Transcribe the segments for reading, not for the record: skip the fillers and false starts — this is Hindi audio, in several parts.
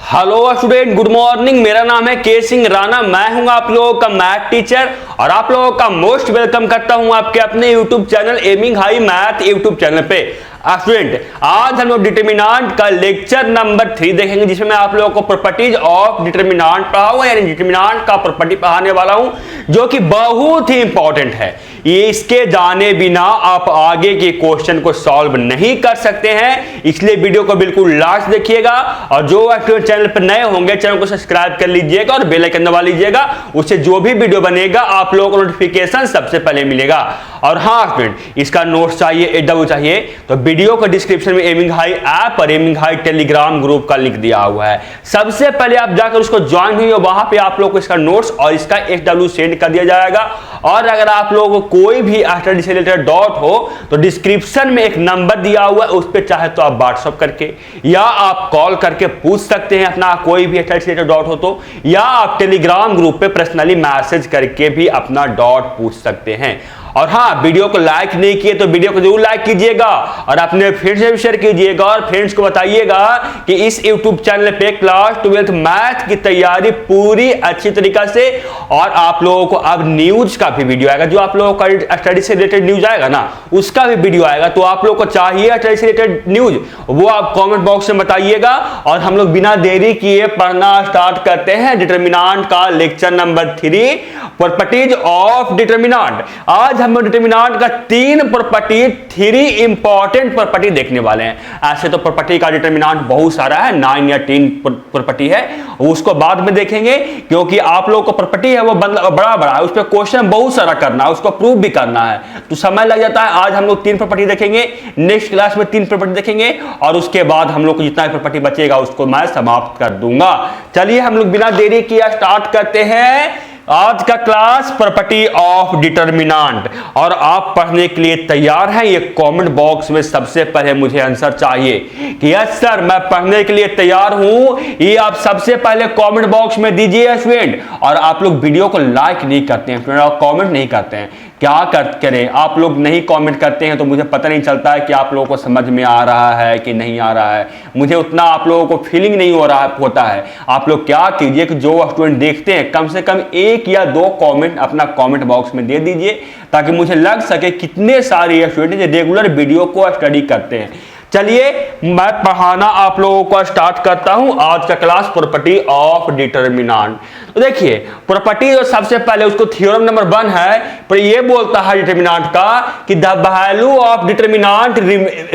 Hello student, good morning. मेरा नाम है के सिंह राणा। मैं हूं आप लोगों का मैथ टीचर और आप लोगों का मोस्ट वेलकम करता हूं आपके अपने YouTube channel aiming high math YouTube channel पे। स्टूडेंट, आज हम लोग डिटरमिनेंट का लेक्चर नंबर 3 देखेंगे, जिसमें मैं आप लोगों को प्रॉपर्टीज ऑफ डिटरमिनेंट पढ़ाऊंगा, यानी डिटरमिनेंट का प्रॉपर्टी पढ़ाने वाला हूं, जो कि बहुत ही इंपॉर्टेंट है। ये इसके जाने बिना आप आगे के क्वेश्चन को सॉल्व नहीं कर सकते हैं, इसलिए वीडियो को बिल्कुल लास्ट देखिएगा। और जो एक्टिव चैनल पर नए होंगे, चैनल को सब्सक्राइब कर लीजिएगा और बेल आइकन दबा लीजिएगा, उससे जो भी वीडियो बनेगा आप लोगों को नोटिफिकेशन सबसे पहले मिलेगा। और हाँ स्टूडेंट, इसका नोट्स चाहिए, एडब्ल्यू चाहिए, तो वीडियो को डिस्क्रिप्शन में एमिंग हाई ऐप और एमिंग हाई टेलीग्राम ग्रुप का लिंक दिया हुआ है। सबसे पहले आप जाकर उसको ज्वाइन हुई, वहां पे आप लोग को इसका नोट्स और इसका एडब्ल्यू सेंड कर दिया जाएगा। और अगर आप लोगों को कोई भी स्टडी से रिलेटेड डाउट हो तो डिस्क्रिप्शन में एक नंबर दिया हुआ है, उस पर चाहे तो आप व्हाट्सएप करके या आप कॉल करके पूछ सकते हैं अपना कोई भी स्टडी से रिलेटेड डाउट हो तो, या आप टेलीग्राम ग्रुप पे पर्सनली मैसेज करके भी अपना डाउट पूछ सकते हैं। और हाँ, वीडियो को लाइक नहीं किए तो वीडियो को जरूर लाइक कीजिएगा और अपने फ्रेंड्स से भी शेयर कीजिएगा और फ्रेंड्स को बताइएगा कि इस यूट्यूब चैनल पे क्लास 12th मैथ की तैयारी पूरी अच्छी तरीका से, और आप लोगों को अब न्यूज का भी वीडियो आएगा, जो आप लोगों का स्टडी से रिलेटेड न्यूज आएगा ना, उसका भी वीडियो आएगा। तो आप लोगों को चाहिए स्टडी से रिलेटेड न्यूज, वो आप कॉमेंट बॉक्स में बताइएगा। और हम लोग बिना देरी किए पढ़ना स्टार्ट करते हैं डिटरमिनेंट का lecture number 3, properties of determinant. आज हम डिटरमिनेंट का 3 प्रॉपर्टी, 3 इंपॉर्टेंट प्रॉपर्टी देखने वाले हैं। ऐसे तो प्रॉपर्टी का डिटरमिनेंट बहुत सारा है, 9 या 10 प्रॉपर्टी है, उसको बाद में देखेंगे, क्योंकि आप लोगों को प्रॉपर्टी है वो बड़ा बड़ा है, उस पर क्वेश्चन बहुत सारा करना है, उसको प्रूव भी करना है, तो समय लग जाता है। आज हम लोग 3 प्रॉपर्टी देखेंगे, नेक्स्ट क्लास में 3 प्रॉपर्टी देखेंगे, और उसके बाद हम लोग को जितना प्रॉपर्टी बचेगा उसको मैं समाप्त कर दूंगा। चलिए हम लोग बिना देरी किए स्टार्ट करते हैं आज का क्लास, प्रॉपर्टी ऑफ डिटरमिनेंट। और आप पढ़ने के लिए तैयार हैं? ये कमेंट बॉक्स में सबसे पहले मुझे आंसर चाहिए कि यस सर मैं पढ़ने के लिए तैयार हूं, ये आप सबसे पहले कमेंट बॉक्स में दीजिए स्टूडेंट। और आप लोग वीडियो को लाइक नहीं करते हैं स्टूडेंट, और कमेंट नहीं करते हैं, क्या करें? आप लोग नहीं कमेंट करते हैं तो मुझे पता नहीं चलता है कि आप लोगों को समझ में आ रहा है कि नहीं आ रहा है, मुझे उतना आप लोगों को फीलिंग नहीं होता है। आप लोग क्या कीजिए कि जो स्टूडेंट देखते हैं कम से कम 1 या 2 कमेंट अपना कमेंट बॉक्स में दे दीजिए, ताकि मुझे लग सके कितने सारे स्टूडेंट रेगुलर वीडियो को स्टडी करते हैं। चलिए मैं पढ़ाना आप लोगों को स्टार्ट करता हूं आज का क्लास, प्रॉपर्टी ऑफ डिटरमिनेंट। तो देखिए प्रॉपर्टी जो सबसे पहले उसको थ्योरम नंबर 1 है, पर ये बोलता है डिटरमिनेंट का कि the value of determinant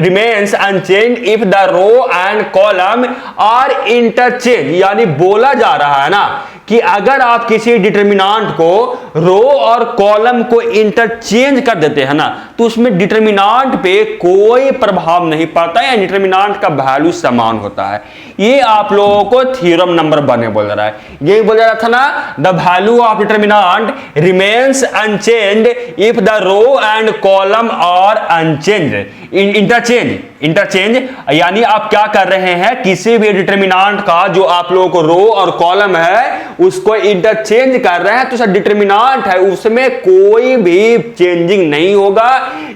remains unchange if the row and column are interchange. यानी बोला जा रहा है ना कि अगर आप किसी डिटरमिनेंट को रो और कॉलम को इंटरचेंज कर देते हैं ना, तो उसमें डिटरमिनेंट पे कोई प्रभाव नहीं पड़ता है, डिटरमिनेंट का वैल्यू समान होता है। ये आप लोगों को थ्योरम नंबर 1 में बोल रहा है। यही बोल रहा था ना, the value of determinant remains unchanged if the row and column are unchanged. Interchange यानी आप क्या कर रहे हैं, किसी भी डिटरमिनेंट का जो आप लोगों को रो और कॉलम है उसको इंटरचेंज कर रहे हैं, तो सर डिटरमिनेंट है उसमें कोई भी चेंजिंग नहीं होगा,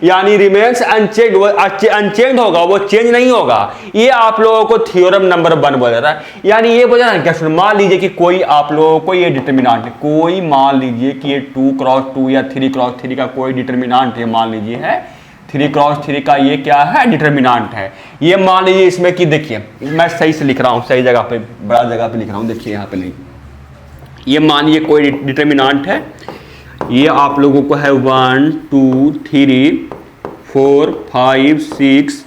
यानी रिमेन्स अनचेंज्ड होगा, वो चेंज नहीं होगा। ये आप लोगों को थ्योरम नंबर 1 बोल रहा है। यानी ये बोल रहा है क्या, मान लीजिए कि कोई आप लोगों को ये डिटरमिनेंट है, कोई मान लीजिए कि ये 2x2 या 3x3 का कोई डिटरमिनेंट है, मान लीजिए है 3x3 का ये क्या है, डिटरमिनेंट है। ये मान लीजिए इसमें कि देखिए मैं सही से लिख रहा हूं, सही जगह पे, बड़ा जगह पे लिख रहा हूं, देखिए यहां पे नहीं, ये मानिए कोई डिटरमिनेंट है, ये आप लोगों को है 1 2 3 4 5 6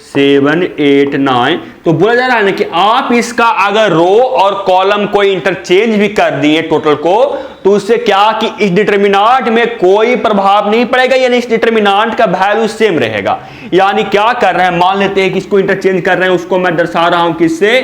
7 8 9। तो बोला जा रहा है ना कि आप इसका अगर रो और कॉलम को इंटरचेंज भी कर दिए टोटल को, तो उससे क्या कि इस डिटरमिनेंट में कोई प्रभाव नहीं पड़ेगा, यानी इस डिटरमिनेंट का वैल्यू सेम रहेगा। यानी क्या कर रहे हैं, मान लेते हैं कि इसको इंटरचेंज कर रहे हैं, उसको मैं दर्शा रहा हूं किससे,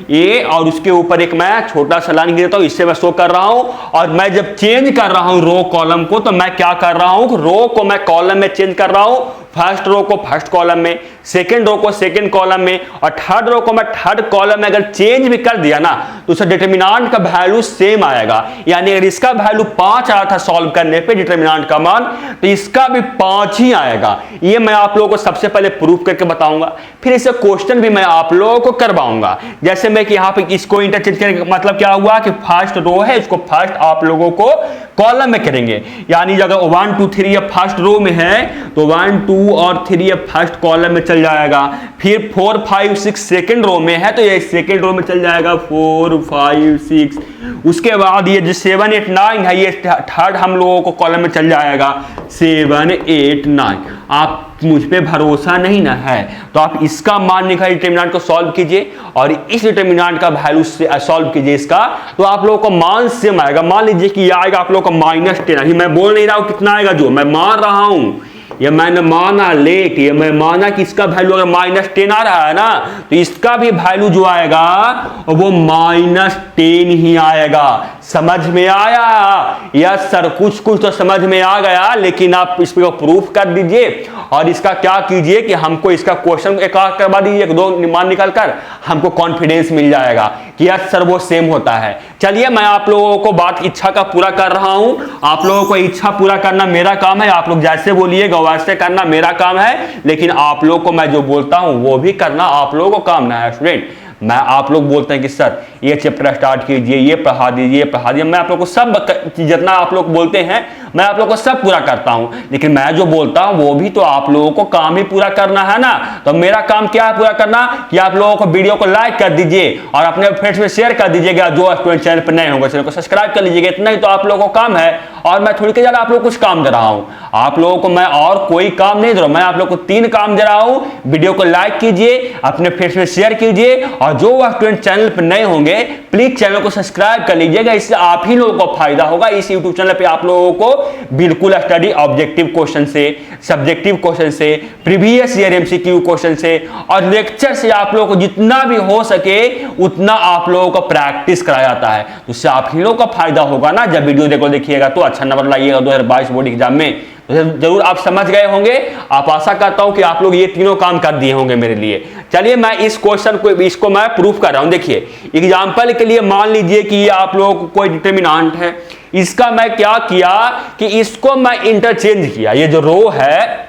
ए, और उसके ऊपर एक मैं छोटा सा लाइन देता हूं, इससे मैं शो कर रहा हूं। और मैं जब चेंज कर रहा हूं रो कॉलम को, तो मैं क्या कर रहा हूं, रो को मैं कॉलम में चेंज कर रहा हूं, फर्स्ट रो को फर्स्ट कॉलम में, सेकंड रो को सेकंड कॉलम में, और थर्ड रो को मैं थर्ड कॉलम में अगर चेंज भी कर दिया ना तो उसका डिटरमिनेंट का वैल्यू सेम आएगा। यानी अगर इसका वैल्यू 5 आया था सॉल्व करने पे डिटरमिनेंट का मान, तो इसका भी 5 ही आएगा। ये मैं आप लोगों को सबसे पहले प्रूफ करके बताऊंगा, फिर इसे क्वेश्चन भी मैं आप लोगों को करवाऊंगा। जैसे मैं कि यहां पे इसको इंटरचेंज करने का मतलब क्या हुआ कि फर्स्ट रो है इसको फर्स्ट आप लोगों को कॉलम में करेंगे। यानी अगर 1 2 3 ये फर्स्ट रो में है तो 1 2 और 3 ये फर्स्ट कॉलम में चल जाएगा। फिर 4 5 6 सेकंड रो में है तो ये सेकंड रो में चल जाएगा 4 5 6। उसके बाद ये जो 7 8 9 है ये थर्ड हम लोगों को कॉलम में चल जाएगा 7 8 9। आप मुझ पे भरोसा नहीं ना है तो आप इसका मान निकाल डिटरमिनेंट को सॉल्व कीजिए और इस डिटरमिनेंट का वैल्यू से सॉल्व कीजिए इसका, तो आप लोगों को मान सेम आएगा। मान लीजिए कि यह आएगा आप लोगों को -10। मैं बोल नहीं रहा हूं कितना आएगा, जो मैं मान रहा हूं ये मैंने माना लेट, ये मैं माना कि इसका वैल्यू अगर -10 आ रहा है ना तो इसका भी वैल्यू जो आएगा वो -10 ही आएगा। समझ में आया? यस सर, कुछ कुछ तो समझ में आ गया, लेकिन आप इसको प्रूफ कर दीजिए और इसका क्या कीजिए कि हमको इसका क्वेश्चन एक करवा दीजिए, 2 मान निकाल कर, हमको कॉन्फिडेंस मिल जाएगा कि यस सर वो सेम होता है। चलिए मैं आप लोगों को बात इच्छा का पूरा कर रहा हूं। आप लोगों को इच्छा पूरा करना मेरा काम है, आप लोग जैसे बोलिएगा वैसे करना मेरा काम है, लेकिन आप लोगों को मैं जो बोलता हूं वो भी करना आप लोगों को काम ना है। स्टूडेंट, मैं आप लोग बोलते हैं कि सर ये चैप्टर स्टार्ट कीजिए, ये पढ़ा दीजिए, पढ़ा दीजिए, मैं आप लोग को सब जितना आप लोग बोलते हैं मैं आप लोग को सब पूरा करता हूं, लेकिन मैं जो बोलता हूं वो भी तो आप लोगों को काम ही पूरा करना है ना। तो मेरा काम क्या है पूरा करना, कि आप लोगों को वीडियो को लाइक कर दीजिए और अपने फ्रेंड्स में शेयर कर दीजिएगा। जो स्टूडेंट चैनल पर नए होंगे चैनल को सब्सक्राइब कर लीजिएगा। इतना ही तो आप लोगों को काम है, और मैं थोड़ी ज्यादा आप लोग कुछ काम दे रहा हूं। आप लोगों को मैं और कोई काम नहीं दे रहा हूं, मैं आप लोग को 3 काम दे रहा हूं। वीडियो को लाइक कीजिए, अपने फ्रेंड्स में शेयर कीजिए, और जो स्टूडेंट चैनल पर नए होंगे प्लीज चैनल को सब्सक्राइब कर लीजिएगा। इससे आप ही लोगों को फायदा होगा। इस यूट्यूब चैनल पे आप लोगों को बिल्कुल स्टडी ऑब्जेक्टिव क्वेश्चन से, सब्जेक्टिव क्वेश्चन से, प्रीवियस ईयर एमसीक्यू क्वेश्चन से और लेक्चर से आप लोगों को जितना भी हो सके उतना आप लोगों को प्रैक्टिस कराया जाता है। तो इससे आप ही लोगों का फायदा होगा ना। जब वीडियो देखिएगा तो अच्छा नंबर लाइएगा 2022 बोर्ड एग्जाम में, तो जरूर आप समझ गए होंगे। आप आशा करता हूं कि आप लोग ये तीनों काम कर दिए होंगे मेरे लिए। चलिए मैं इस क्वेश्चन को इसको मैं प्रूफ कर रहा हूं। देखिए एग्जांपल के लिए मान लीजिए कि ये आप लोगों को कोई डिटरमिनेंट है, इसका मैं क्या किया कि इसको मैं इंटरचेंज किया। ये जो रो है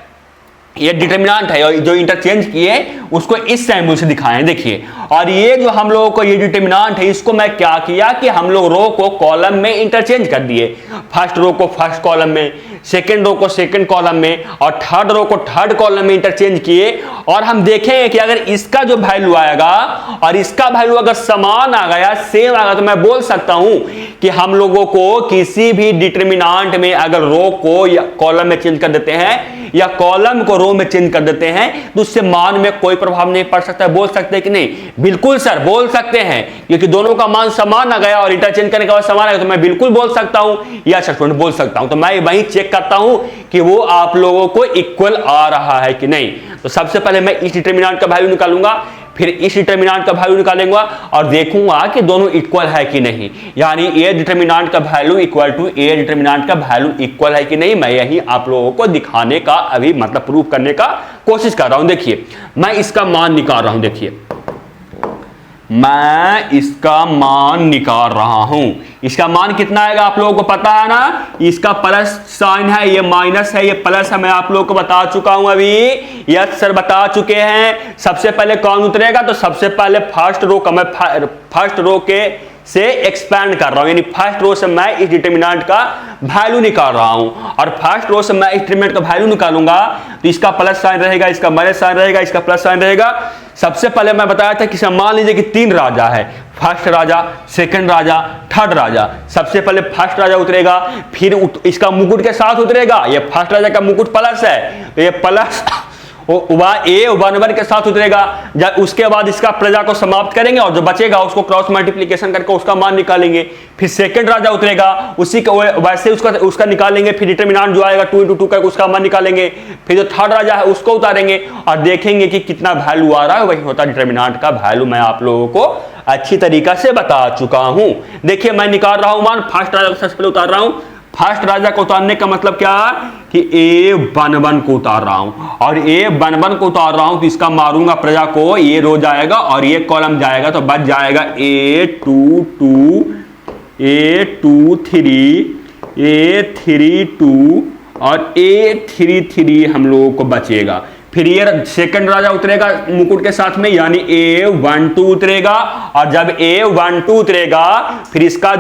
ये डिटरमिनेंट है, और जो इंटरचेंज किए उसको इस सिंबल से दिखाएं। देखिए, और ये जो हम लोगों को ये डिटरमिनेंट है इसको मैं क्या किया कि हम लोग रो को कॉलम में इंटरचेंज कर दिए। फर्स्ट रो को फर्स्ट कॉलम में, सेकंड रो को सेकंड कॉलम में, और थर्ड रो को थर्ड कॉलम में इंटरचेंज किए। और हम देखेंगे कि अगर इसका जो वैल्यू आएगा और इसका वैल्यू अगर समान आ गया, सेम आ गया, तो मैं बोल सकता हूं कि हम लोगों को किसी भी डिटरमिनेंट में अगर रो को या कॉलम में चेंज कर देते हैं या कॉलम को रो में चेंज कर देते हैं तो उससे मान में कोई प्रभाव नहीं पड़ सकता है। बोल सकते हैं कि नहीं? बिल्कुल सर बोल सकते हैं, क्योंकि दोनों का मान समान आ गया और इंटरचेंज करने के बाद समान आ गया, तो मैं बिल्कुल बोल सकता हूं या स्टूडेंट बोल सकता हूं। तो मैं वही चेक करता हूं कि वो आप लोगों को इक्वल आ रहा है कि नहीं। तो सबसे पहले मैं इस डिटरमिनेंट का वैल्यू निकालूंगा, फिर इस डिटरमिनेंट का वैल्यू निकालेंगे और देखूंगा कि दोनों इक्वल है कि नहीं। यानी ए डिटरमिनेंट का value equal to a determinant का वैल्यू इक्वल है कि नहीं। मैं यही आप लोगों को दिखाने का अभी मतलब प्रूफ करने का कोशिश कर रहा हूं। देखिए मैं इसका मान निकाल रहा हूं। देखिए मैं इसका मान निकाल रहा हूं। इसका मान कितना आएगा आप लोगों को पता है ना। इसका प्लस साइन है, ये माइनस है, ये प्लस है। मैं आप लोगों को बता चुका हूं अभी। यस सर बता चुके हैं। सबसे पहले कौन उतरेगा, तो सबसे पहले फर्स्ट रो का मैं फर्स्ट रो के से एक्सपैंड कर रहा हूं, यानी फर्स्ट रो से मैं इस डिटरमिनेंट का वैल्यू निकाल रहा हूं। और फर्स्ट रो से मैं इस डिटरमिनेंट का वैल्यू निकालूंगा तो इसका प्लस साइन रहेगा, इसका माइनस साइन रहेगा, इसका प्लस साइन रहेगा। सबसे पहले मैं बताया था कि मान लीजिए कि 3 राजा है, फर्स्ट राजा, सेकंड राजा, थर्ड राजा। सबसे पहले फर्स्ट राजा उतरेगा, फिर इसका मुकुट के साथ उतरेगा। ये फर्स्ट राजा का मुकुट प्लस है तो ये प्लस ए 1 के साथ उतरेगा। जब उसके बाद इसका प्रजा को समाप्त करेंगे और जो बचेगा उसको क्रॉस मल्टीप्लिकेशन करके उसका मान निकालेंगे। फिर सेकंड राजा उतरेगा, उसी का वैसे उसका निकालेंगे। फिर डिटरमिनेंट जो आएगा 2 × 2 करके उसका मान निकालेंगे। फिर जो थर्ड राजा है उसको उतारेंगे और देखेंगे कि कितना वैल्यू आ रहा है। वही होता है डिटरमिनेंट का वैल्यू। मैं आप लोगों को अच्छी तरीका से बता चुका हूं। देखिए मैं निकाल रहा हूं मान। फर्स्ट राजा को सबसे पहले उतार रहा हूं। फर्स्ट राजा को उतारने का मतलब क्या कि A11 को उतार रहा हूं, और A11 को उतार रहा हूं तो इसका मारूंगा प्रजा को, ये रो जाएगा और ये कॉलम जाएगा, तो बच जाएगा A22, A23, A32 और A33 हम लोगों को बचेगा। फिर ये सेकंड राजा उतरेगा मुकुट के साथ में, यानी A12 उतरेगा, और जब A12 उतरेगा फिर इसका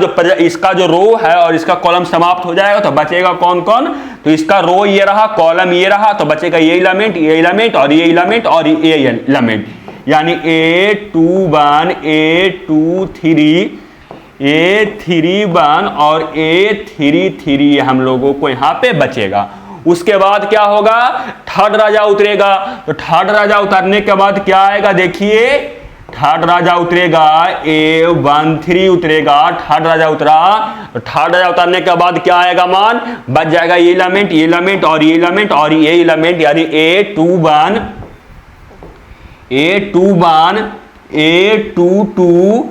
जो रो है और इसका कॉलम समाप्त हो जाएगा, तो बचेगा कौन कौन, तो इसका रो ये रहा, कॉलम ये रहा, तो बचेगा ये एलिमेंट, ये एलिमेंट और ये एलिमेंट और ये एलिमेंट, यानी A21, A23, A31 और A33 हम लोगों को यहाँ पे बचेगा। उसके बाद क्या होगा, थर्ड राजा उतरेगा, तो थर्ड राजा उतरने के बाद क्या आएगा, देखिए थर्ड राजा उतरेगा, A13 उतरेगा, थर्ड राजा उतरा, तो थर्ड राजा उतरने के बाद क्या आएगा मान, बच जाएगा ये एलिमेंट, ये एलिमेंट और ये एलिमेंट और ये एलिमेंट, यानी A21, A21, A22,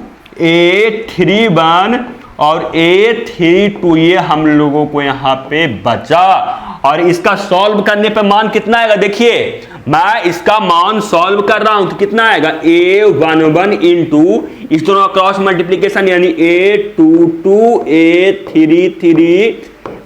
A31 और A32 ये हम लोगों को यहाँ पे बचा। और इसका सॉल्व करने पे मान कितना आएगा, देखिए मैं इसका मान सॉल्व कर रहा हूं तो कितना आएगा, A11 इंटू इस दोनों क्रॉस मल्टीप्लीकेशन यानी A22 A33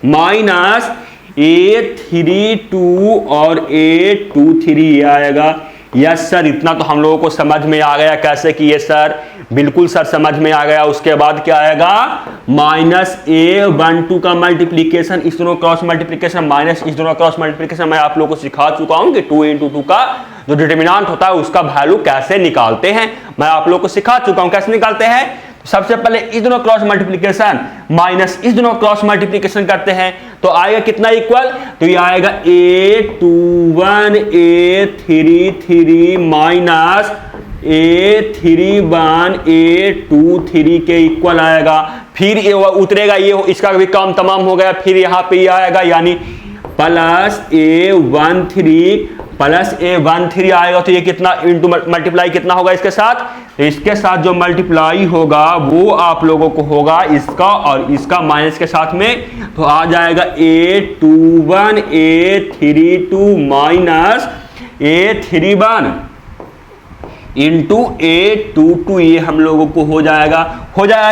माइनस A32 और A23 आएगा। यस सर, इतना तो हम लोगों को समझ में आ गया कैसे कि ये सर, बिल्कुल सर समझ में आ गया। उसके बाद क्या आएगा, माइनस A12 का मल्टीप्लीकेशन इस दोनों क्रॉस मल्टीप्लीकेशन माइनस इस दोनों क्रॉस मल्टीप्लीकेशन। मैं आप लोगों को सिखा चुका हूं कि 2 इंटू 2 का जो डिटर्मिनेंट होता है उसका वैल्यू कैसे निकालते हैं, मैं आप लोगों को सिखा चुका हूं कैसे निकालते हैं। सबसे पहले इस दोनों क्रॉस मल्टीप्लीकेशन माइनस इस दोनों क्रॉस मल्टीप्लीकेशन करते हैं तो आएगा कितना इक्वल, तो ये आएगा A21 A33 minus A31 A23 के इक्वल आएगा। फिर ये उतरेगा, ये इसका भी काम तमाम हो गया, फिर यहाँ पे ये आएगा यानी प्लस A13 प्लस A13 आएगा, तो ये कितना इंटू मल्टीप्लाई कितना होगा इसके साथ, तो इसके साथ जो मल्टीप्लाई होगा वो आप लोगों को होगा इसका और इसका माइनस के साथ में, तो आ जाएगा A21 A32 minus A31 into A22, ये हम लोगों को हो जाएगा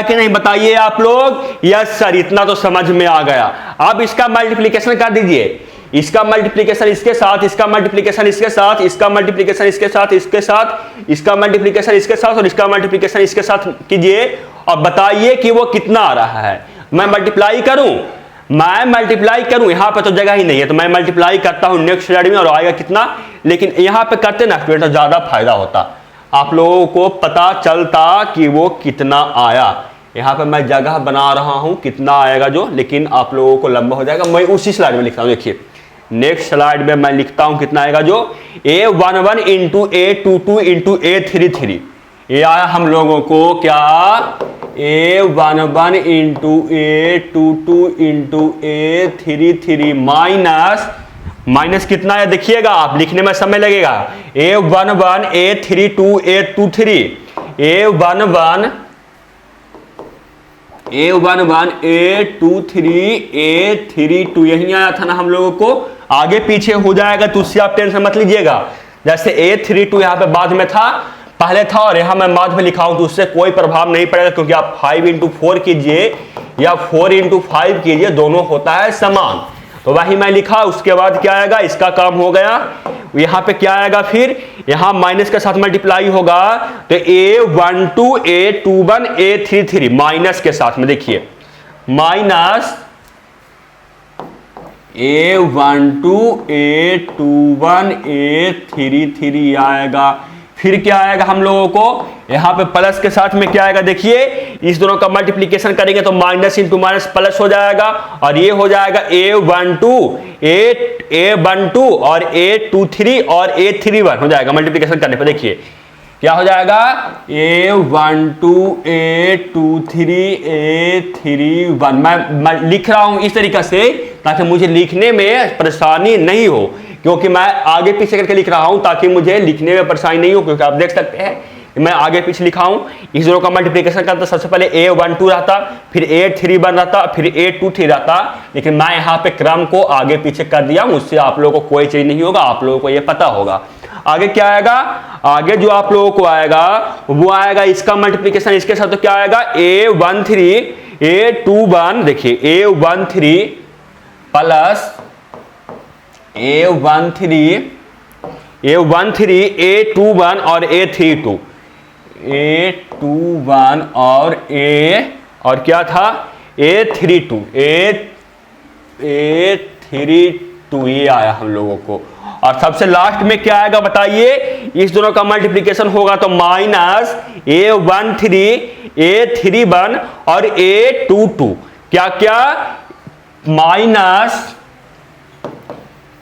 कि नहीं बताइए आप लोग। यस सर, इतना तो समझ में आ गया। अब इसका मल्टीप्लीकेशन कर दीजिए, इसका मल्टीप्लीकेशन इसके साथ, इसका मल्टीप्लीकेशन इसके साथ, इसका मल्टीप्लीकेशन इसके साथ, इसके साथ, इसका मल्टीप्लीकेशन इसके साथ और इसका मल्टीप्लीकेशन इसके साथ कीजिए और बताइए कि वो कितना आ रहा है। मैं मल्टीप्लाई करूं, यहां पे तो जगह ही नहीं है तो मैं मल्टीप्लाई करता हूं नेक्स्ट स्लाइड में और आएगा कितना, लेकिन यहां पे करते ना स्टूडेंट तो ज्यादा फायदा होता, आप लोगों को पता चलता कि वो कितना आया। यहाँ पे मैं जगह बना रहा हूं कितना आएगा जो, लेकिन आप लोगों को लंबा हो जाएगा। मैं उसी स्लाइड में लिखता हूं, देखिए नेक्स्ट स्लाइड में मैं लिखता हूं कितना आएगा जो, A11 into A22 into A33, ये आया हम लोगों को क्या, A11 into A22 into A33 minus कितना है देखिएगा आप, लिखने में समय लगेगा, A11 A32 A23 A11 A23 A32 यही आया था ना हम लोगों को। आगे पीछे हो जाएगा तो उससे आप टेंशन मत लीजिएगा, जैसे A32 यहाँ पे बाद में था, पहले था और यहाँ मैं बाद में लिखा हूं तो उससे कोई प्रभाव नहीं पड़ेगा, क्योंकि आप 5 इंटू 4 कीजिए या 4 इंटू 5 कीजिए, दोनों होता है समान, तो वही मैं लिखा। उसके बाद क्या आएगा, इसका काम हो गया। यहाँ पे क्या आएगा, फिर यहाँ माइनस के साथ मल्टीप्लाई होगा तो A12 A21 A33 माइनस के साथ में, देखिए माइनस A12 A21 A33 आएगा। फिर क्या आएगा हम लोगों को, यहाँ पे प्लस के साथ में क्या आएगा, देखिए इस दोनों का मल्टीप्लीकेशन करेंगे तो माइनस इंटू माइनस प्लस हो जाएगा और ये हो जाएगा A12 और A23 और A31 हो जाएगा मल्टीप्लीकेशन करने पर। देखिए क्या हो जाएगा, A12 A23 A31। मैं लिख रहा हूं इस तरीके से ताकि मुझे लिखने में परेशानी नहीं हो, क्योंकि मैं आगे पीछे करके लिख रहा हूं ताकि मुझे लिखने में परेशानी नहीं हो, क्योंकि आप देख सकते हैं मैं आगे पीछे लिखा हूं। इस दोनों का मल्टीप्लिकेशन करता सबसे पहले A12 रहता, फिर A31 रहता, फिर A23 रहता, लेकिन मैं यहाँ पे क्रम को आगे पीछे कर दिया हूं, उससे आप लोगों को कोई चीज नहीं होगा, आप लोगों को ये पता होगा। आगे क्या आएगा, आगे जो आप लोगों को आएगा वो आएगा इसका मल्टीप्लिकेशन इसके साथ, तो क्या आएगा A13 A21, देखिए A13 प्लस A13 A21 और A32 और क्या था A32 ये आया हम लोगों को। और सबसे लास्ट में क्या आएगा बताइए, इस दोनों का मल्टीप्लिकेशन होगा तो माइनस A13 A31 और A22, क्या क्या माइनस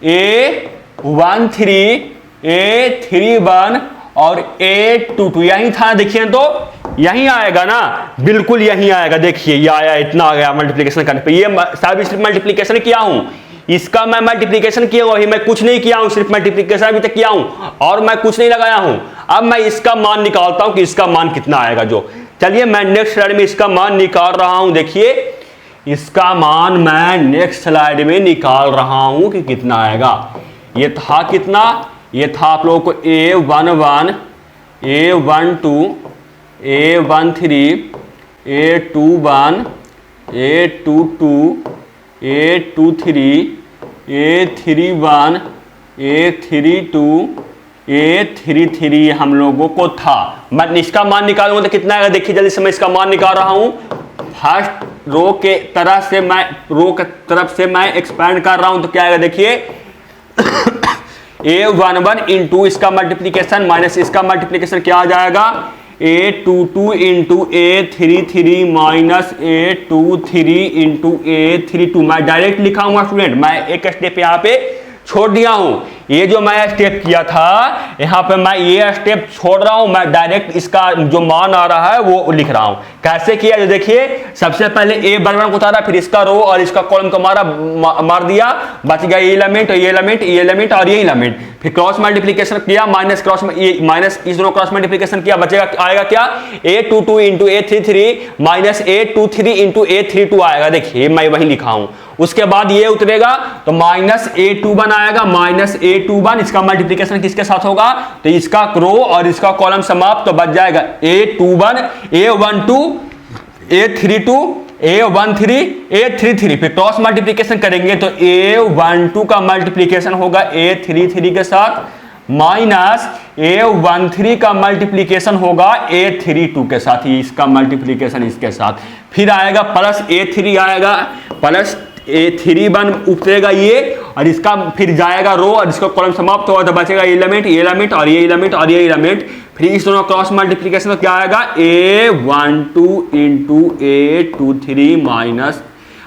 A13 A31 और A22 यही था, देखिए तो यही आएगा ना, बिल्कुल यही आएगा। देखिए ये आया, इतना आ गया मल्टीप्लिकेशन करने पे। ये सब सिर्फ मल्टीप्लिकेशन किया हूं, इसका मैं मल्टीप्लिकेशन किया हूं, मैं कुछ नहीं किया हूं, सिर्फ मल्टीप्लिकेशन अभी तक किया हूं और मैं कुछ नहीं लगाया हूं। अब मैं इसका मान निकालता हूं कि इसका मान कितना आएगा। जो चलिए मैं नेक्स्ट स्लाइड में इसका मान निकाल रहा हूं। देखिए इसका मान मैं नेक्स्ट स्लाइड में निकाल रहा हूं कि कितना आएगा। ये था कितना, ये था आप लोगों को A11 A12 A13 A21 A22 A23 A31 A32 A33 हम लोगों को था। मैं इसका मान निकालूंगा तो कितना आएगा, देखिए जल्दी से मैं इसका मान निकाल रहा हूं। फर्स्ट रो के तरफ से मैं एक्सपेंड कर रहा हूं, तो क्या आएगा देखिए A11 इंटू इसका मल्टीप्लीकेशन माइनस इसका मल्टीप्लीकेशन क्या आ जाएगा A22 into A33 minus A23 into A32। मैं डायरेक्ट लिखा हूं स्टूडेंट, मैं एक स्टेप यहाँ पे छोड़ दिया हूं। ये जो मैं स्टेप किया था यहाँ पे मैं ये स्टेप छोड़ रहा हूं, मैं डायरेक्ट इसका जो मान आ रहा है वो लिख रहा हूं। कैसे किया जो देखिए, सबसे पहले A11 को उतारा, फिर इसका रो और इसका कॉलम को मार दिया, बच गया ये एलिमेंट और ये एलिमेंट, ये एलिमेंट और ये एलिमेंट। फिर क्रॉस मल्टीप्लिकेशन किया, माइनस क्रॉस माइनस इस दोनों क्रॉस मल्टीप्लिकेशन किया, बचेगा आएगा क्या A22 into A33 minus A23 into A32 आएगा। देखिए मैं वही लिखा हूं। उसके बाद ये उतरेगा तो माइनस A21 आएगा, माइनस A21 इसका मल्टीप्लिकेशन किसके साथ होगा, तो इसका रो और इसका कॉलम समाप्त, तो बच जाएगा A21 A12 A32 A13 A33। फिर क्रॉस मल्टीप्लिकेशन करेंगे तो A12 का मल्टीप्लिकेशन होगा A33 के साथ माइनस A13 का मल्टीप्लिकेशन होगा A32 के साथ, ही इसका मल्टीप्लिकेशन इसके साथ। फिर आएगा प्लस A3 आएगा, प्लस A31 उतरेगा ये और इसका फिर जाएगा रो और इसका कॉलम समाप्त होगा, तो बचेगा एलिमेंट ये एलिमेंट और ये एलिमेंट और ये एलिमेंट। फिर इस दोनों क्रॉस मल्टीप्लिकेशन में क्या आएगा A12 इंटू A23 माइनस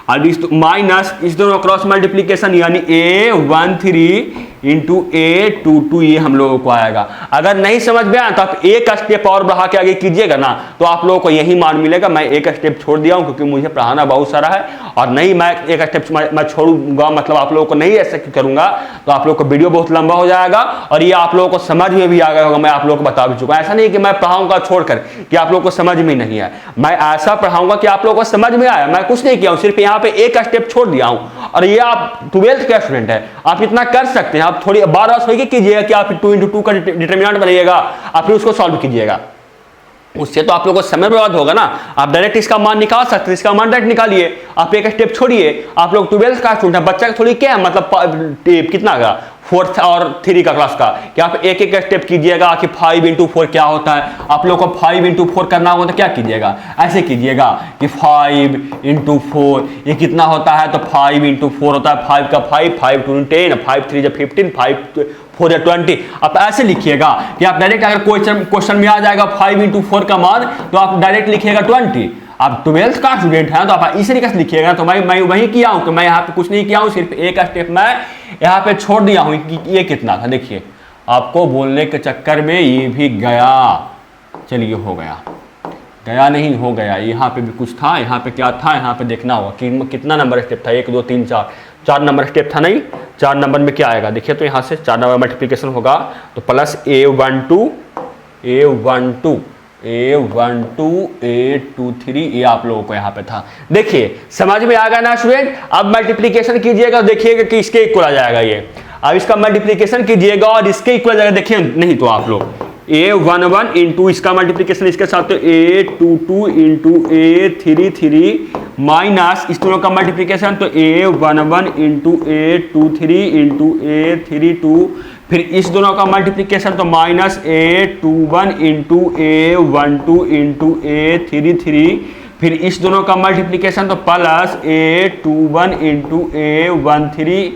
और माइनस इस दोनों क्रॉस मल्टीप्लिकेशन यानी A13 इंटू A22 ये हम लोगों को आएगा। अगर नहीं समझ में आया तो आप एक स्टेप और बढ़ा के आगे कीजिएगा ना, तो आप लोगों को यही मान मिलेगा। मैं एक स्टेप छोड़ दिया हूं क्योंकि मुझे पढ़ाना बहुत सारा है, और नहीं मैं एक स्टेप मैं छोड़ूंगा, मतलब आप लोगों को नहीं ऐसे करूंगा तो आप लोगों को वीडियो बहुत लंबा हो जाएगा और ये आप लोगों को समझ में भी आ गया होगा। मैं आप लोगों को बता भी चुका, ऐसा नहीं कि मैं पढ़ाऊंगा छोड़कर कि आप लोगों को समझ में नहीं आया। मैं ऐसा पढ़ाऊंगा कि आप लोगों को समझ में आया। मैं कुछ नहीं किया हूं, सिर्फ यहाँ पे एक स्टेप छोड़ दिया हूं। और ये आप 12th के स्टूडेंट है, आप इतना कर सकते हैं। आप थोड़ी बार बार सोचिए कीजिएगा कि आप 2 into 2 का डिटरमिनेंट बनाइएगा, आप फिर उसको सॉल्व कीजिएगा, उससे तो आप लोगों को समय बर्बाद होगा ना। आप डायरेक्ट इसका मान निकाल सकते हैं, इसका मान डायरेक्ट निकालिए, आप एक स्टेप छोड़िए। आप लोग 12th का स्टूडेंट है, बच्चा का थोड़ी क्या है, मतलब कितना का 4th और 3 का क्लास का, कि आप एक एक स्टेप कीजिएगा कि 5 into 4 क्या होता है। आप लोग को 5 into 4 करना होगा तो क्या कीजिएगा, ऐसे कीजिएगा कि 5 into 4 ये कितना होता है, तो 5 into 4 होता है 5 का 5, 5 2 10, 5 3 15, 5 4 20। आप ऐसे लिखिएगा कि आप डायरेक्ट अगर क्वेश्चन में आ जाएगा 5 into 4 का मान, तो आप डायरेक्ट लिखिएगा 20। आप 12th का स्टूडेंट हैं तो आप इस तरीके से लिखिएगा। तो मैं वही किया हूं कि मैं यहाँ पे कुछ नहीं किया हूं, सिर्फ एक स्टेप मैं यहाँ पे छोड़ दिया हूं कि ये कितना था। देखिए आपको बोलने के चक्कर में ये भी गया, चलिए हो गया, गया नहीं हो गया। यहाँ पे भी कुछ था, यहाँ पे क्या था, यहाँ पे देखना होगा कि कितना नंबर स्टेप था, 1 2 3 4 नंबर स्टेप था। नहीं, 4 नंबर में क्या आएगा देखिए, तो यहाँ से 4 नंबर मल्टीप्लिकेशन होगा तो प्लस A12 A12 A23 ये आप लोगों को यहाँ पे था। देखिए समझ में आ गया ना स्टूडेंट। अब मल्टीप्लीकेशन कीजिएगा, देखिएगा कि इसके इक्वल आ जाएगा ये। अब इसका मल्टीप्लीकेशन कीजिएगा और इसके इक्वल आ जाएगा। देखिए नहीं तो आप लोग A11 इंटू इसका मल्टीप्लीकेशन इसके साथ तो A22 इंटू A33 माइनस इस दोनों का मल्टीप्लीकेशन तो A11 into A23 into A32, फिर इस दोनों का मल्टीप्लीकेशन तो minus A21 into A12 into A33, फिर इस दोनों का मल्टीप्लीकेशन तो plus A21 into A13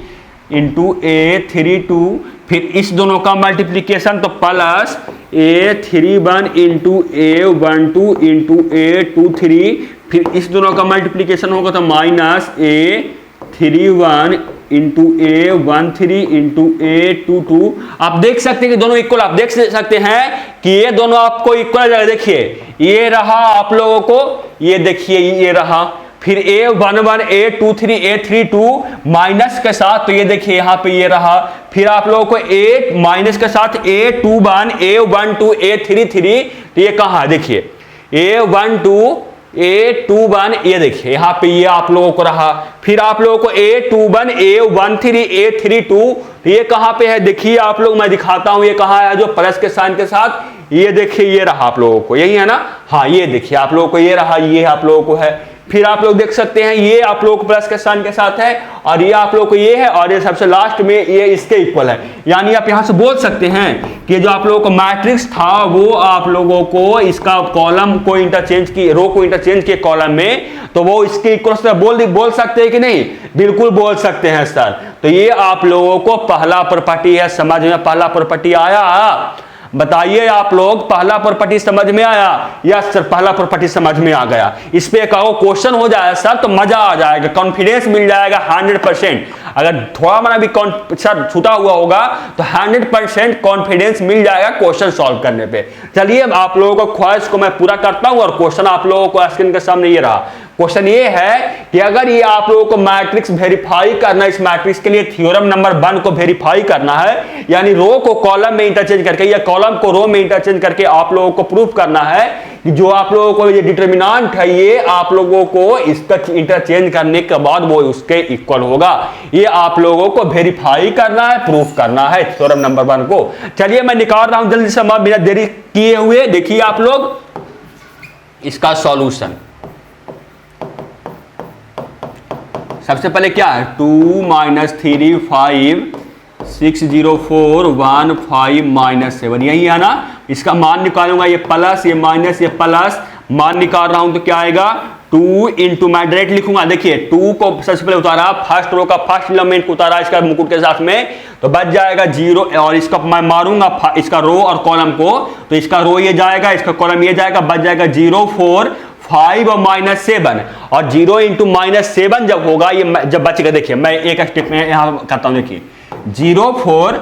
into A32, फिर इस दोनों का मल्टीप्लीकेशन तो plus A31 into A12 into A23, फिर इस दोनों का मल्टीप्लीकेशन होगा तो minus A31 into A13 into A22। आप देख सकते हैं कि दोनों इक्वल, आप देख सकते हैं कि ये दोनों आपको इक्वल आ जाएगा। देखिए ये रहा आप लोगों को, ये देखिए ये रहा, फिर A11 A23 A32 माइनस के साथ तो ये देखिए यहाँ पे ये रहा, फिर आप लोगों को A माइनस के साथ A21 A12 A33, तो ये कहाँ देखिए A12 A21 ये देखिए यहाँ पे ये आप लोगों को रहा, फिर आप लोगों को A21 A13 A32, ये कहाँ पे है देखिए आप लोग, मैं दिखाता हूँ ये कहाँ है, जो प्लस के साइन के साथ ये देखिए ये रहा आप लोगों को, यही है ना। हाँ ये देखिए आप लोगों को ये रहा, ये आप लोगों को है, फिर आप लोग देख सकते हैं ये आप लोगों को प्लस के साइन के साथ है और ये आप लोगों को ये है, और ये सबसे लास्ट में ये इसके इक्वल है। यानी आप यहां से बोल सकते हैं कि जो आप लोगों को मैट्रिक्स था वो आप लोगों को इसका कॉलम को इंटरचेंज की, रो को इंटरचेंज किए कॉलम में, तो वो इसके इक्वल से बोल सकते हैं कि नहीं, बिल्कुल बोल सकते हैं सर। तो ये आप लोगों को पहला प्रॉपर्टी है, समझ में पहला प्रॉपर्टी आया? बताइए आप लोग, पहला प्रॉपर्टी समझ में आया? यस सर पहला प्रॉपर्टी समझ में आ गया। इस पे एक क्वेश्चन हो जाए सर तो मजा आ जाएगा, कॉन्फिडेंस मिल जाएगा 100%। अगर थोड़ा मना भी सर छूटा हुआ होगा तो 100% कॉन्फिडेंस मिल जाएगा क्वेश्चन सॉल्व करने पे। चलिए आप लोगों को ख्वाहिश को मैं पूरा करता हूं और क्वेश्चन आप लोगों को स्क्रीन के सामने ये रहा। क्वेश्चन ये है कि अगर ये आप लोगों को मैट्रिक्स वेरीफाई करना है, इस मैट्रिक्स के लिए थ्योरम नंबर 1 को वेरीफाई करना है, यानी रो को कॉलम में इंटरचेंज करके या कॉलम को रो में इंटरचेंज करके आप लोगों को प्रूफ करना है कि जो आप लोगों को ये डिटरमिनेंट है ये आप लोगों को इसका इंटरचेंज करने के बाद वो उसके इक्वल होगा। ये आप लोगों को वेरीफाई करना है, प्रूफ करना है थ्योरम नंबर 1 को। चलिए मैं निकाल रहा हूं जल्दी से, बिना देरी किए हुए। देखिए आप लोग इसका सॉल्यूशन, सबसे पहले क्या है 2 - 3 5 6 0 4 1 5 -7, यही है ना। इसका मान निकालूंगा, ये प्लस ये माइनस ये प्लस, मान निकाल रहा हूं तो क्या आएगा 2 इंटू, मैं डायरेक्ट लिखूंगा। देखिए 2 को सबसे पहले उतारा, फर्स्ट रो का फर्स्ट एलिमेंट को उतारा इसका मुकुट के साथ में, तो बच जाएगा 0, और इसका मैं मारूंगा इसका रो और कॉलम को, तो इसका रो ये जाएगा, इसका कॉलम ये जाएगा, बच जाएगा 0 4 5 और -7, और 0 इंटू -7 जब होगा ये जब बचेगा, देखिए मैं एक स्टेप में यहां करता हूं। देखिए 0 4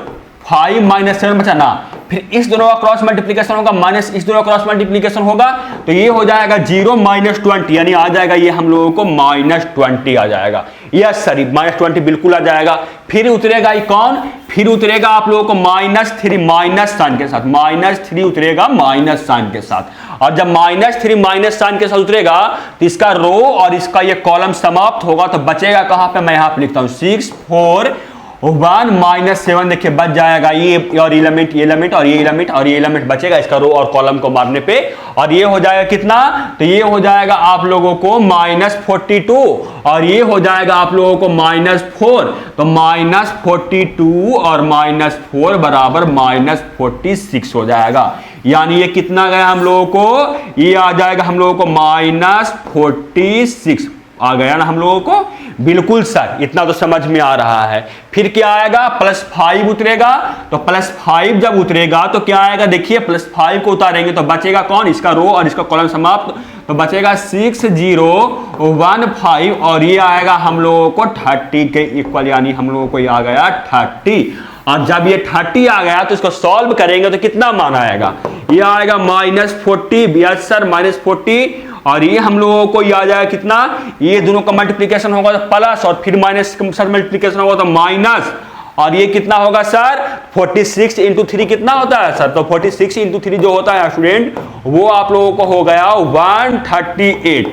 5 -7 बचा ना, फिर इस दोनों का क्रॉस मल्टीप्लीकेशन होगा, माइनस इस दोनों का क्रॉस मल्टीप्लीकेशन होगा, तो ये हो जाएगा 0 -20, यानी आ जाएगा ये हम लोगों को -20 आ जाएगा। यस सर -20 बिल्कुल आ जाएगा। फिर उतरेगा ये कौन, फिर उतरेगा आप लोगों को -3 माइनस साइन के साथ, -3 उतरेगा माइनस साइन के साथ, और जब -3 माइनस साइन के साथ उतरेगा तो इसका रो और इसका ये कॉलम समाप्त होगा, तो बचेगा कहां पे, मैं यहां पे लिखता हूं 6 4 1 -7, देखिए बच जाएगा ये और एलिमेंट ये एलिमेंट और ये एलिमेंट और ये एलिमेंट बचेगा इसका रो और कॉलम को मारने पे, और ये हो जाएगा कितना, तो ये हो जाएगा आप लोगों को -42, और ये हो जाएगा आप लोगों को -4, तो -42 और -4 बराबर -46 हो जाएगा। यानी ये कितना गया हम लोगों को, ये आ जाएगा हम लोगों को -46 आ गया ना हम लोगों को। बिल्कुल सर इतना तो समझ में आ रहा है। फिर क्या आएगा, +5 उतरेगा, तो +5 जब उतरेगा तो क्या आएगा, देखिए +5 को उतारेंगे तो बचेगा कौन, इसका रो और इसका कॉलम समाप्त, तो बचेगा 6 0 1 5, और ये आएगा हम लोगों को 30 के इक्वल, यानी हम लोगों को ये आ गया 30। और जब ये 30 आ गया तो इसको सॉल्व करेंगे तो कितना मान आएगा, ये आएगा -40, यस सर -40, और ये हम लोगों को ये आ जाएगा कितना, ये दोनों का मल्टीप्लीकेशन होगा तो प्लस, और फिर माइनस के साथ मल्टीप्लीकेशन होगा तो माइनस, और ये कितना होगा सर 46 इंटू 3 कितना होता है सर, तो 46 इंटू 3 जो होता है स्टूडेंट वो आप लोगों को हो गया 138।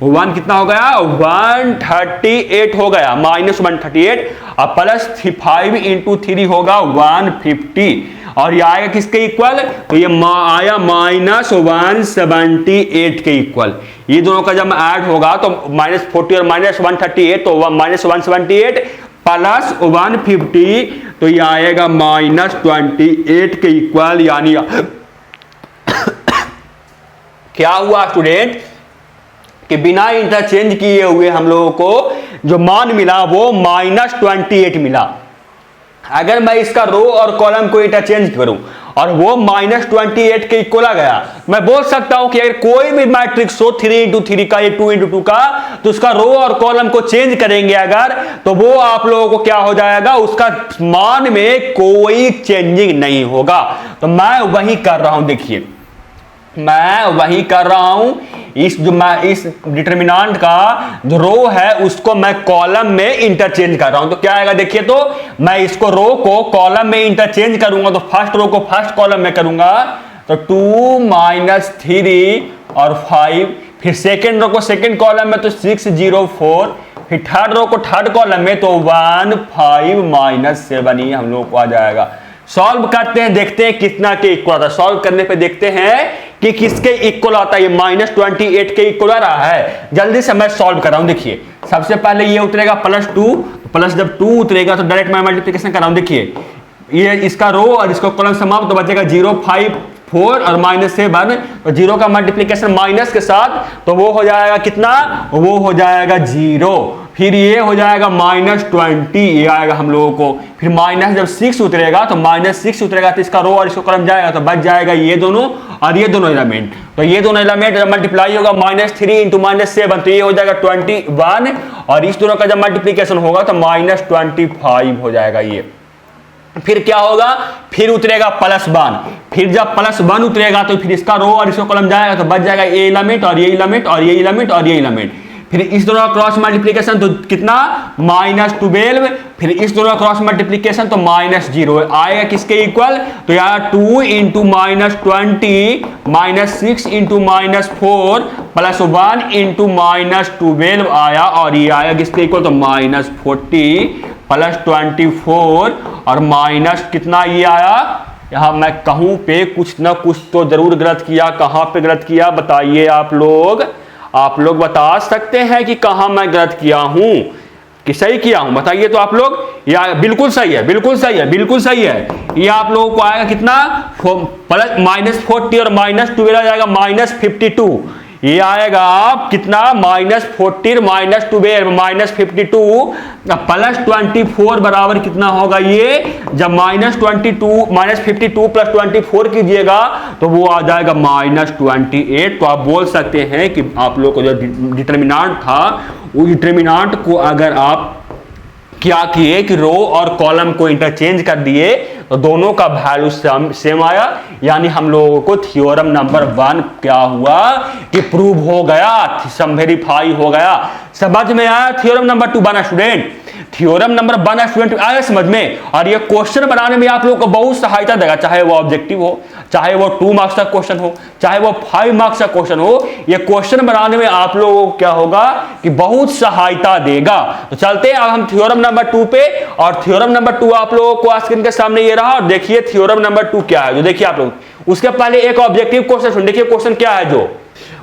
1 कितना हो गया 138 हो गया, माइनस 138 अब प्लस 5 इंटू 3 होगा 150 और ये आएगा किसके इक्वल, तो ये आया माइनस 178 के इक्वल। ये दोनों का जब ऐड होगा तो माइनस 40 और माइनस 138 तो माइनस 178 प्लस 150 तो ये आएगा माइनस 28 के इक्वल। यानी क्या हुआ स्टूडेंट कि बिना इंटरचेंज किए हुए हम लोगों को जो मान मिला वो माइनस 28 मिला। अगर मैं इसका रो और कॉलम को इंटरचेंज करूं और वो माइनस 28 के इक्वल आ गया, मैं बोल सकता हूं कि अगर कोई भी मैट्रिक्स हो 3 इंटू 3 का या 2 इंटू 2 का, तो उसका रो और कॉलम को चेंज करेंगे अगर, तो वो आप लोगों को क्या हो जाएगा, उसका मान में कोई चेंजिंग नहीं होगा। तो मैं वही कर रहा हूं, देखिए मैं वही कर रहा हूं, इस डिटरमिनेंट का जो रो है उसको मैं कॉलम में इंटरचेंज कर रहा हूं। तो क्या आएगा देखिए, तो मैं इसको रो को कॉलम में इंटरचेंज करूंगा तो फर्स्ट रो को फर्स्ट कॉलम में करूंगा तो 2 माइनस 3 और 5, फिर सेकेंड रो को सेकेंड कॉलम में तो 6 0 4, फिर थर्ड रो को थर्ड कॉलम में तो 1 5 माइनस 7 ही हम लोग को आ जाएगा। सॉल्व करते हैं, देखते हैं कितना के इक्वल आता है। सॉल्व करने पे देखते हैं कि किसके इक्वल आता है। ये माइनस 28 के इक्वल आ रहा है। जल्दी से मैं सॉल्व कर रहा हूं। देखिए सबसे पहले ये उतरेगा प्लस 2, प्लस जब 2 उतरेगा तो डायरेक्ट मैं मल्टीप्लिकेशन कर रहा हूं। देखिए ये इसका रो और इसको कॉलम समाप्त तो बचेगा 0 5 4 और माइनस 7, तो 0 का मल्टीप्लिकेशन माइनस के साथ तो वो हो जाएगा कितना, वो हो जाएगा 0। फिर ये हो जाएगा माइनस 20, ये आएगा हम लोगों को। फिर माइनस जब 6 उतरेगा तो माइनस 6 उतरेगा तो इसका रो और इसको कॉलम जाएगा तो बच जाएगा ये दोनों और ये दोनों एलिमेंट। तो ये दोनों एलिमेंट जब मल्टीप्लाई होगा माइनस 3 इंटू माइनस 7 तो ये हो जाएगा 21 और इस दोनों का जब मल्टीप्लीकेशन होगा तो माइनस 25 हो जाएगा ये। फिर क्या होगा, फिर उतरेगा प्लस 1, फिर जब प्लस 1 उतरेगा तो फिर इसका रो और इसको कॉलम जाएगा तो बच जाएगा ये एलिमेंट और ये एलिमेंट और ये एलिमेंट और ये एलिमेंट। फिर इस दोनों क्रॉस मल्टीप्लिकेशन तो कितना माइनस 12, फिर इस दोनों क्रॉस मल्टीप्लिकेशन तो माइनस 0 आएगा किसके इक्वल, तो यार 2 into minus 20 minus 6 into minus 4 plus 1 into minus 12 आया और ये आया किसके इक्वल, तो माइनस 40 प्लस 24 और माइनस कितना ये आया। यहां मैं कहूं पे कुछ ना कुछ तो जरूर गलत किया, कहां पे गलत किया बताइए आप लोग बता सकते हैं कि कहां मैं गलत किया हूं कि सही किया हूं, बताइए तो आप लोग। या बिल्कुल सही है, बिल्कुल सही है, बिल्कुल सही है। ये आप लोगों को आएगा कितना प्लस माइनस 40 और माइनस 12 आ जाएगा माइनस 52। ये आएगा आप कितना माइनस 40 माइनस 12 माइनस 52 प्लस 24 बराबर कितना होगा ये, जब माइनस 52 प्लस 24 कीजिएगा तो वो आ जाएगा माइनस 28। तो आप बोल सकते हैं कि आप लोग को जो डिटरमिनेंट था वो डिटरमिनेंट को अगर आप क्या किए कि रो और कॉलम को इंटरचेंज कर दिए तो दोनों का वैल्यू सेम आया। यानी हम लोगों को थ्योरम नंबर 1 क्या हुआ कि प्रूव हो गया, वेरीफाई हो गया। समझ में आया थ्योरम नंबर 2 बना स्टूडेंट, थ्योरम नंबर 1 स्टूडेंट आया समझ में। और ये क्वेश्चन बनाने में आप लोगों को बहुत सहायता देगा, चाहे वो ऑब्जेक्टिव हो, चाहे वो 2 मार्क्स का क्वेश्चन हो, चाहे वो 5 मार्क्स का क्वेश्चन हो। ये क्वेश्चन बनाने में आप लोगों को क्या होगा कि बहुत सहायता देगा। तो चलते हैं अब हम थ्योरम नंबर 2 पे। और थ्योरम नंबर 2 आप लोगों को स्क्रीन के सामने ये रहा और देखिए थ्योरम नंबर 2 क्या है जो देखिए आप लोग। उसके पहले एक ऑब्जेक्टिव क्वेश्चन देखिए, क्वेश्चन क्या है जो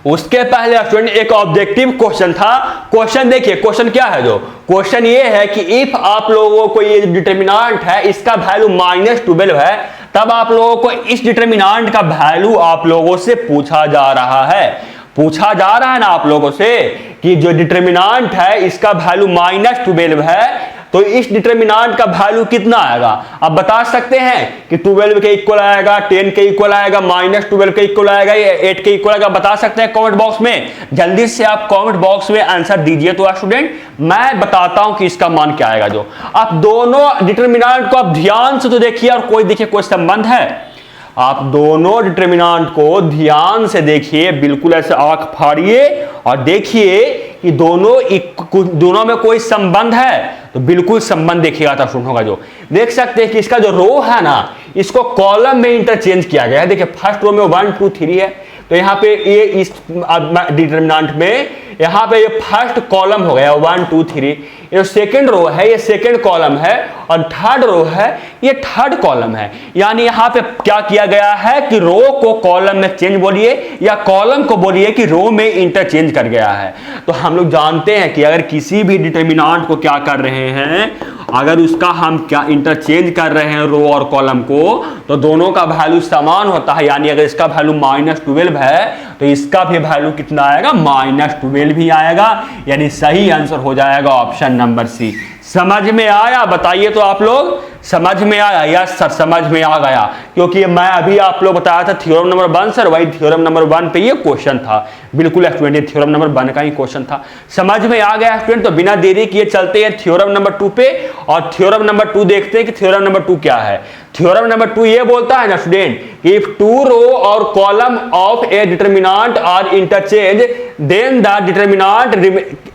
उसके पहले स्टूडेंट एक ऑब्जेक्टिव क्वेश्चन था। क्वेश्चन देखिए, क्वेश्चन क्या है जो क्वेश्चन ये है कि इफ आप लोगों को ये डिटरमिनेंट है इसका वैल्यू माइनस 12 है, तब आप लोगों को इस डिटरमिनेंट का वैल्यू आप लोगों से पूछा जा रहा है। पूछा जा रहा है ना आप लोगों से कि जो डिटरमिनेंट है इसका वैल्यू माइनस 12 है, तो इस डिटरमिनेंट का वैल्यू कितना आएगा। आप बता सकते हैं कि 12 के इक्वल आएगा, 10 के इक्वल आएगा, माइनस 12 के इक्वल आएगा, 8 के इक्वल आएगा। बता सकते हैं कमेंट बॉक्स में, जल्दी से आप कमेंट बॉक्स में आंसर दीजिए। तो स्टूडेंट मैं बताता हूं कि इसका मान क्या आएगा। जो आप दोनों डिटरमिनेंट को आप ध्यान से तो देखिए और कोई देखिए कोई संबंध है। आप दोनों डिटरमिनेंट को ध्यान से देखिए, बिल्कुल ऐसे आंख फाड़िए और देखिए कि दोनों में कोई संबंध है। तो बिल्कुल संबंध देखिएगा था स्टूडेंट होगा। जो देख सकते हैं कि इसका जो रो है ना, इसको कॉलम में इंटरचेंज किया गया है। देखिए फर्स्ट रो में 1 2 3 है, तो यहाँ पे ये इस डिटरमिनेंट में यहाँ पे ये फर्स्ट कॉलम हो गया 1 2 3। ये सेकंड रो है, ये सेकंड कॉलम है, और थर्ड रो है, ये थर्ड कॉलम है। यानी यहाँ पे क्या किया गया है कि रो को कॉलम में चेंज बोलिए या कॉलम को बोलिए कि रो में इंटरचेंज कर गया है। तो हम लोग जानते हैं कि अगर किसी भी डिटरमिनेंट को क्या कर रहे हैं, अगर उसका हम क्या इंटरचेंज कर रहे हैं रो और कॉलम को, तो दोनों का वैल्यू समान होता है। यानी अगर इसका वैल्यू -12 है तो इसका भी वैल्यू कितना आएगा, -12 भी आएगा। यानी सही आंसर हो जाएगा ऑप्शन नंबर सी। समझ में आया? बताइए तो आप लोग, समझ में आया? यस सर समझ में आ गया, क्योंकि मैं अभी आप लोग बताया था थ्योरम नंबर 1 सर, वही थ्योरम नंबर 1 पे ये क्वेश्चन था। बिल्कुल स्टूडेंट, थ्योरम नंबर 1 का ही क्वेश्चन था। समझ में आ गया स्टूडेंट? तो बिना देरी किए चलते हैं थ्योरम नंबर 2 पे, और थ्योरम नंबर 2 देखते हैं कि थ्योरम नंबर 2 क्या है। थ्योरम नंबर 2 ये बोलता है ना स्टूडेंट, इफ 2 रो और column of a determinant are interchange then the determinant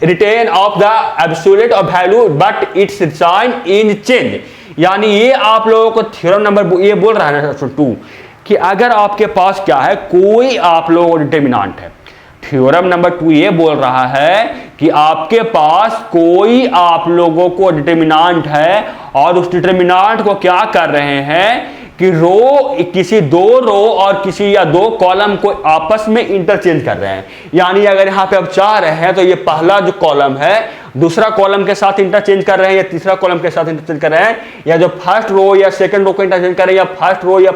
retain of the absolute of value but its sign in change. यानी ये आप लोगों को थ्योरम नंबर ये बोल रहा है ना 2 कि अगर आपके पास क्या है, कोई आप लोगों डिटरमिनेंट है। थ्योरम नंबर 2 ये बोल रहा है कि आपके पास कोई आप लोगों को डिटरमिनेंट है और उस डिटरमिनेंट को क्या कर रहे हैं कि रो किसी 2 रो और किसी या 2 कॉलम को आपस में इंटरचेंज कर रहे हैं। यानी अगर यहाँ पे आप चाह रहे हैं तो ये पहला जो कॉलम है दूसरा कॉलम के साथ इंटरचेंज कर रहे हैं, या तीसरा कॉलम के साथ इंटरचेंज कर रहे हैं, या जो फर्स्ट रो या सेकंड रो को इंटरचेंज कर रहे हैं, या फर्स्ट रो या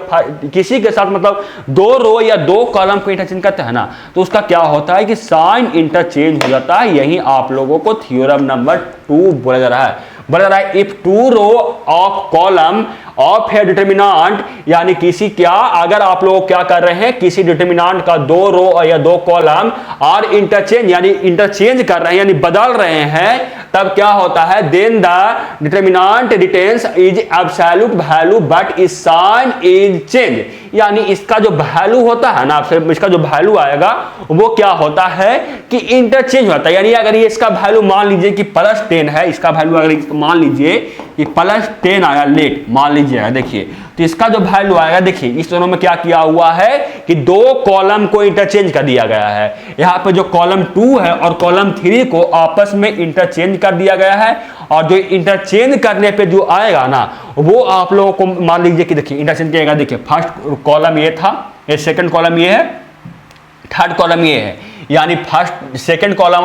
किसी के साथ, मतलब 2 रो या 2 कॉलम को इंटरचेंज करते हैं ना, तो उसका क्या होता है कि साइन इंटरचेंज हो जाता है। यही आप लोगों को थ्योरम नंबर 2 बोला जा रहा है। बोला जा रहा है if 2 row of column of a determinant, यानी किसी क्या, अगर आप लोग क्या कर रहे हैं, किसी डिटरमिनेंट का 2 रो या 2 कॉलम और इंटरचेंज यानी इंटरचेंज कर रहे हैं यानी बदल रहे हैं, तब क्या होता है, then the determinant retains is absolute value but is sign is change. यानी इसका जो वैल्यू होता है ना, इसका जो वैल्यू आएगा वो क्या होता है कि इंटरचेंज होता है। यानी अगर ये इसका वैल्यू मान लीजिए कि +10 है, इसका वैल्यू अगर मान लीजिए कि +10 आया, लेट मान लीजिएगा, देखिए तो इसका जो वैल्यू आएगा, देखिए इस दोनों में क्या किया हुआ है कि 2 कॉलम को इंटरचेंज कर दिया गया है। यहाँ पे जो कॉलम 2 है और कॉलम 3 को आपस में इंटरचेंज कर दिया गया है, और जो इंटरचेंज करने पे जो आएगा ना, वो आप लोगों को मान लीजिए कि देखिए इंटरचेंज किएगा। देखिए फर्स्ट कॉलम ये था, ये सेकंड कॉलम ये है, थर्ड कॉलम ये है। यानी सेकंड कॉलम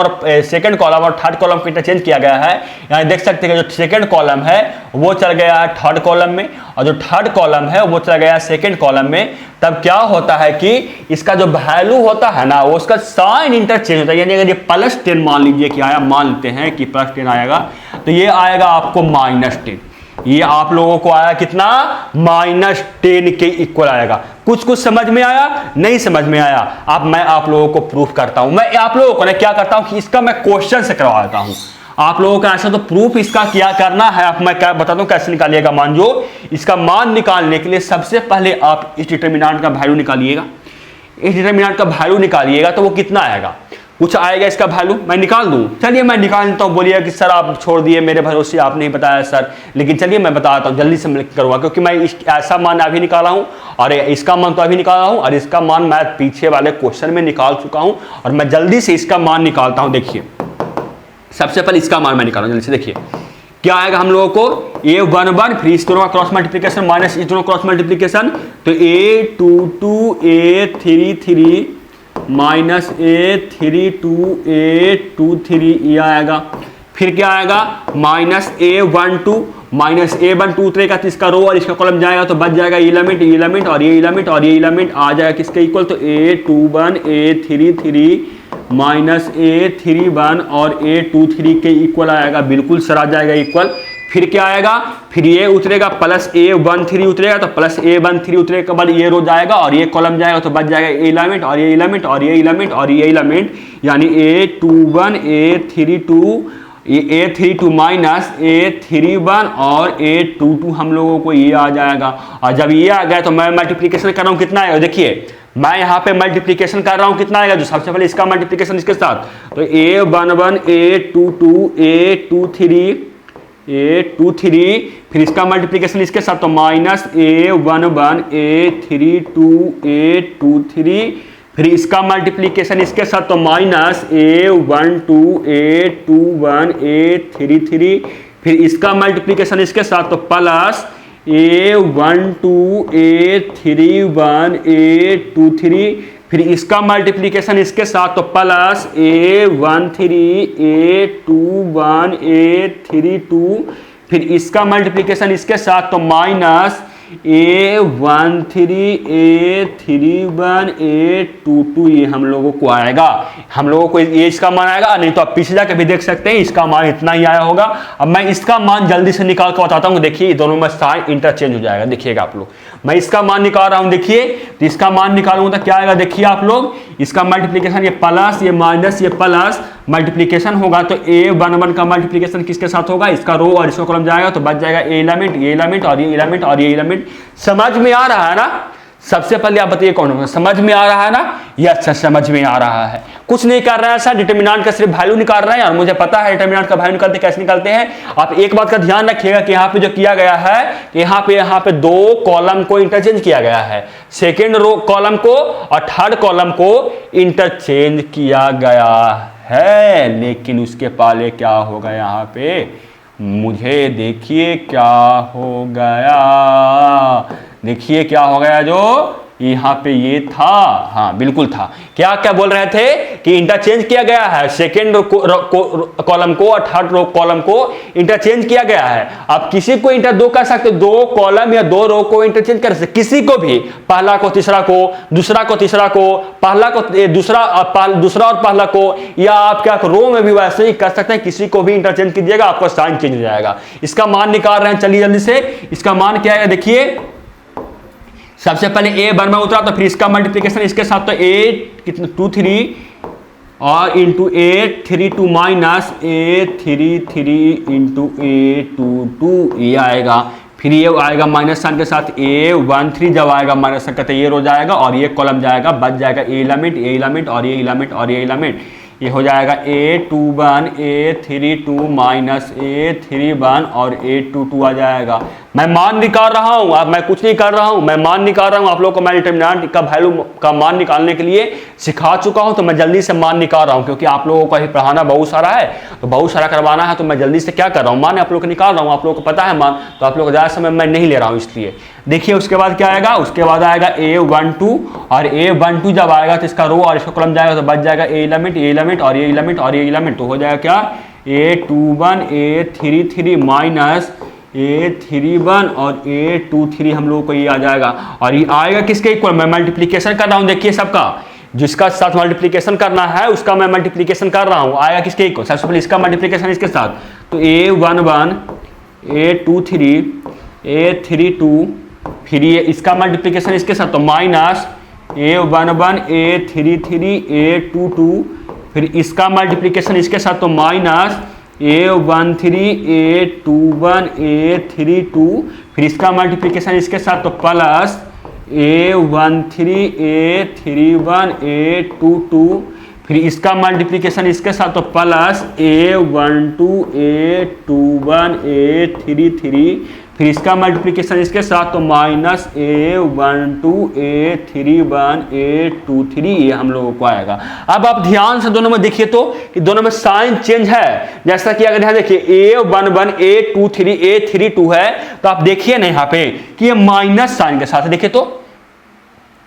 और थर्ड कॉलम को इंटरचेंज किया गया है। यानी देख सकते हैं जो सेकंड कॉलम है वो चल गया है थर्ड कॉलम में, और जो थर्ड कॉलम है वो चल गया सेकंड कॉलम में। तब क्या होता है कि इसका जो वैल्यू होता है ना, वो उसका साइन इंटरचेंज होता है। यानी अगर ये +10 मान लीजिए कि आया, मान लेते हैं कि +10 आएगा, तो ये आएगा आपको -10। ये आप लोगों को आया कितना, -10 के इक्वल आएगा। कुछ समझ में आया? नहीं समझ में आया? अब मैं आप लोगों को प्रूफ करता हूं। मैं आप लोगों को क्या करता हूं कि इसका मैं क्वेश्चन से करवाता हूं। आप लोगों का ऐसा तो प्रूफ इसका क्या करना है, अब मैं क्या बताता हूं कैसे निकालिएगा। मान जो इसका मान निकालने के लिए सबसे पहले आप इस डिटरमिनेंट का वैल्यू निकालिएगा। इस डिटरमिनेंट का वैल्यू निकालिएगा तो वो कितना आएगा, कुछ आएगा इसका वैल्यू, मैं निकाल दूं। चलिए मैं निकाल देता हूं। बोलिए कि सर आप छोड़ दिए, मेरे भरोसे आपने नहीं बताया सर, लेकिन चलिए मैं बताता हूं, जल्दी से करूंगा, क्योंकि मैं ऐसा मान अभी निकाला हूं और इसका मान तो अभी निकाला हूं, और इसका मान मैं पीछे वाले क्वेश्चन में निकाल चुका हूं, और मैं जल्दी से इसका मान निकालता हूं। देखिए सबसे पहले इसका मान मैं निकालूं, जल्दी से देखिए क्या आएगा हम लोगों को, A11 फिर इस दोनों का क्रॉस मल्टीप्लीकेशन माइनस इस दोनों क्रॉस मल्टीप्लीकेशन, तो A22 A33 minus A32 A23 ये आएगा। फिर क्या आएगा, -A12 माइनस A12 उतरेगा तो इसका रो और इसका कॉलम जाएगा तो बच जाएगा एलिमेंट और ये एलिमेंट और ये एलिमेंट आ जाएगा किसके इक्वल, तो A21 A33 माइनस A31 और A23 के इक्वल आएगा। बिल्कुल सर आ जाएगा इक्वल। फिर क्या आएगा, फिर ये उतरेगा +A13 उतरेगा, तो +A13 उतरेगा के बाद ये रो जाएगा और ये कॉलम जाएगा तो बच जाएगा एलिमेंट और ये एलिमेंट और ये एलिमेंट और ये एलिमेंट, यानी A21 A32 माइनस A31 और A22 हम लोगों को ये आ जाएगा। और जब ये आ गया तो मैं मल्टीप्लीकेशन कर रहा हूँ, कितना आएगा देखिए, मैं यहाँ पे मल्टीप्लीकेशन कर रहा हूँ, कितना आएगा, जो सबसे पहले इसका मल्टीप्लीकेशन इसके साथ, तो A11 A22 A23 A23, फिर इसका मल्टीप्लीकेशन इसके साथ तो माइनस A11 A32 A23, फिर इसका मल्टीप्लीकेशन इसके साथ तो माइनस A12 A21 A33, फिर इसका मल्टीप्लीकेशन इसके साथ तो प्लस A12 A31 A23, फिर इसका मल्टीप्लीकेशन इसके साथ तो प्लस A13 A21 A32, फिर इसका मल्टीप्लीकेशन इसके साथ तो माइनस A13 A31 A22, ये हम लोगों को आएगा, हम लोगों को ये इसका मान आएगा। नहीं तो आप पीछे जाकर भी देख सकते हैं, इसका मान इतना ही आया होगा। अब मैं इसका मान जल्दी से निकाल कर बताता हूँ। देखिए दोनों में साइन इंटरचेंज हो जाएगा, देखिएगा आप लोग। मैं इसका मान निकाल रहा हूँ, देखिए तो इसका मान निकालूंगा तो क्या आएगा, देखिए आप लोग। इसका मल्टीप्लीकेशन ये प्लस ये माइनस ये प्लस मल्टीप्लीकेशन होगा तो A11 का मल्टीप्लीकेशन किसके साथ होगा, इसका रो और इसका कॉलम जाएगा तो बच जाएगा ये एलिमेंट और ये एलिमेंट और ये एलिमेंट। समझ में आ रहा है ना? सबसे पहले आप बताइए कौन होगा, समझ में आ रहा है ना? यस, समझ में आ रहा है। कुछ नहीं कर रहा है सर, डिटर्मिनेंट का सिर्फ वैल्यू निकाल रहे हैं और मुझे पता है डिटर्मिनेंट का वैल्यू निकालते कैसे निकालते हैं। आप एक बात का ध्यान रखिएगा कि यहाँ पे जो किया गया है कि यहाँ पे दो कॉलम को इंटरचेंज किया गया है, सेकेंड रो कॉलम को और थर्ड कॉलम को इंटरचेंज किया गया है। लेकिन उसके पहले क्या होगा यहाँ पे, मुझे देखिए क्या हो गया, देखिए क्या हो गया, जो यहाँ पे ये था, हाँ बिल्कुल था। क्या क्या बोल रहे थे कि इंटरचेंज किया गया है, सेकेंड कॉलम को और थर्ड रो कॉलम को इंटरचेंज किया गया है। आप किसी को इंटर दो कर सकते, दो कॉलम या दो रो को इंटरचेंज कर सकते, किसी को भी, पहला को तीसरा को, दूसरा को तीसरा को, पहला को दूसरा और पहला को, या आप क्या रो में भी वैसे ही कर सकते हैं, किसी को भी इंटरचेंज कीजिएगा, आपका साइन चेंज हो जाएगा। इसका मान निकाल रहे हैं, चलिए जल्दी से। इसका मान क्या है, देखिए सबसे पहले A1 में उतरा तो फिर इसका मल्टीप्लिकेशन इसके साथ तो A23 और into A32 minus A33 into A22, ये आएगा। फिर ये आएगा माइनस साइन के साथ A13, जब आएगा माइनस साइन कहते ये रो जाएगा और ये कॉलम जाएगा, बच जाएगा ए एलिमेंट और ये एलिमेंट और ये एलिमेंट, ये हो जाएगा A21 A32 माइनस A31 और A22 आ जाएगा। मैं मान निकाल रहा हूं, अब मैं कुछ नहीं कर रहा हूं, मैं मान निकाल रहा हूं। आप लोग को मैं डिटर्मिनेंट का वैल्यू का मान निकालने के लिए सिखा चुका हूं, तो मैं जल्दी से मान निकाल रहा हूं, क्योंकि आप लोगों को ही पढ़ाना बहुत सारा है, तो बहुत सारा करवाना है, तो मैं जल्दी से क्या कर रहा हूं, मान आप लोग को निकाल रहा हूं। आप लोग को पता है मान, तो आप लोग ज़्यादा समय मैं नहीं ले रहा हूं, इसलिए देखिए। उसके बाद क्या आएगा, उसके बाद आएगा A12 और A12 जब आएगा तो इसका रो और इसका कॉलम जाएगा तो बच जाएगा ए एलिमेंट और ये एलिमेंट और ये एलिमेंट, तो हो जाएगा क्या A21 A33 माइनस A31 और A23, हम लोगों को ये आ जाएगा। और ये आएगा किसके इक्वल, मैं मल्टीप्लीकेशन कर रहा हूँ, देखिए सबका जिसका साथ मल्टीप्लीकेशन करना है उसका मैं मल्टीप्लीकेशन कर रहा हूँ, आएगा किसके इक्वल, सबसे पहले इसका मल्टीप्लीकेशन इसके साथ तो A11 A23 A32, फिर ये इसका मल्टीप्लीकेशन इसके साथ तो माइनस A11 A33 A22, फिर इसका मल्टीप्लीकेशन इसके साथ तो माइनस A13 A21 A32, फिर इसका मल्टीप्लीकेशन इसके साथ तो प्लस A13 A31 A22, फिर इसका मल्टीप्लीकेशन इसके साथ तो प्लस A12 A21 A33, फिर इसका मल्टीप्लीकेशन इसके साथ तो माइनस A12 A31 A23, ये हम लोगों को आएगा। अब आप ध्यान से दोनों में देखिए तो कि दोनों में साइन चेंज है, जैसा कि अगर यहाँ देखिए A11 A23 A32 है, तो आप देखिए ना यहाँ पे कि ये माइनस साइन के साथ है। देखिए तो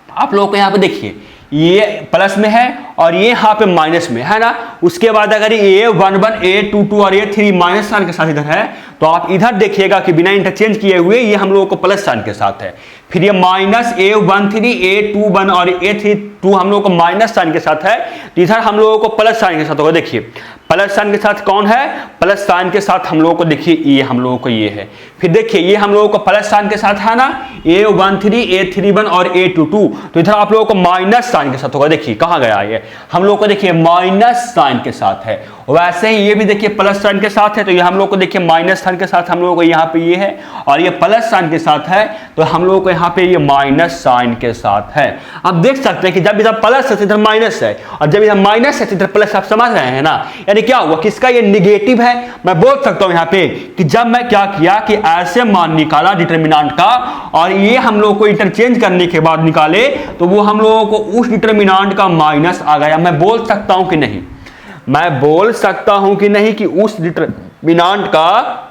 आप लोगों को यहाँ पे देखिए ये प्लस में है और ये यहाँ पे माइनस में है ना। उसके बाद अगर ये A11 A22 और A3 माइनस साइन के साथ इधर है, तो आप इधर देखिएगा कि बिना इंटरचेंज किए हुए ये हम लोगों को प्लस साइन के साथ है। फिर ये माइनस A13 A21 और A32 हम लोगों को माइनस साइन के साथ है, तो इधर हम लोगों को प्लस साइन के साथ होगा। देखिए प्लस साइन के साथ कौन है, प्लस साइन के साथ हम लोगों को देखिए ये हम लोगों को ये है। फिर देखिए ये हम लोगों को प्लस साइन के साथ है ना, A13, A31 और A22, तो इधर आप लोगों को माइनस साइन के साथ होगा। देखिए कहां गया ये, हम लोग को देखिए माइनस साइन के साथ है, वैसे ही ये भी देखिए प्लस साइन के साथ है, तो ये हम लोग को देखिए माइनस साइन के साथ हम लोगों को यहाँ पे ये है, और ये प्लस साइन के साथ है, तो हम लोगों को यहाँ पे ये माइनस साइन के साथ है। अब देख सकते हैं कि जब इधर प्लस है तो इधर माइनस है, और जब इधर माइनस है तो इधर प्लस, आप समझ रहे हैं ना, यानी क्या हुआ, किसका ये निगेटिव है। मैं बोल सकता हूं यहाँ पे कि जब मैं क्या किया कि ऐसे मान निकाला डिटरमिनेंट का, और ये हम लोग को इंटरचेंज करने के बाद निकाले, तो वो हम लोगों को उस डिटरमिनेंट का माइनस आ गया। मैं बोल सकता हूं कि नहीं, मैं बोल सकता हूं कि नहीं कि उस डिटरमिनेंट का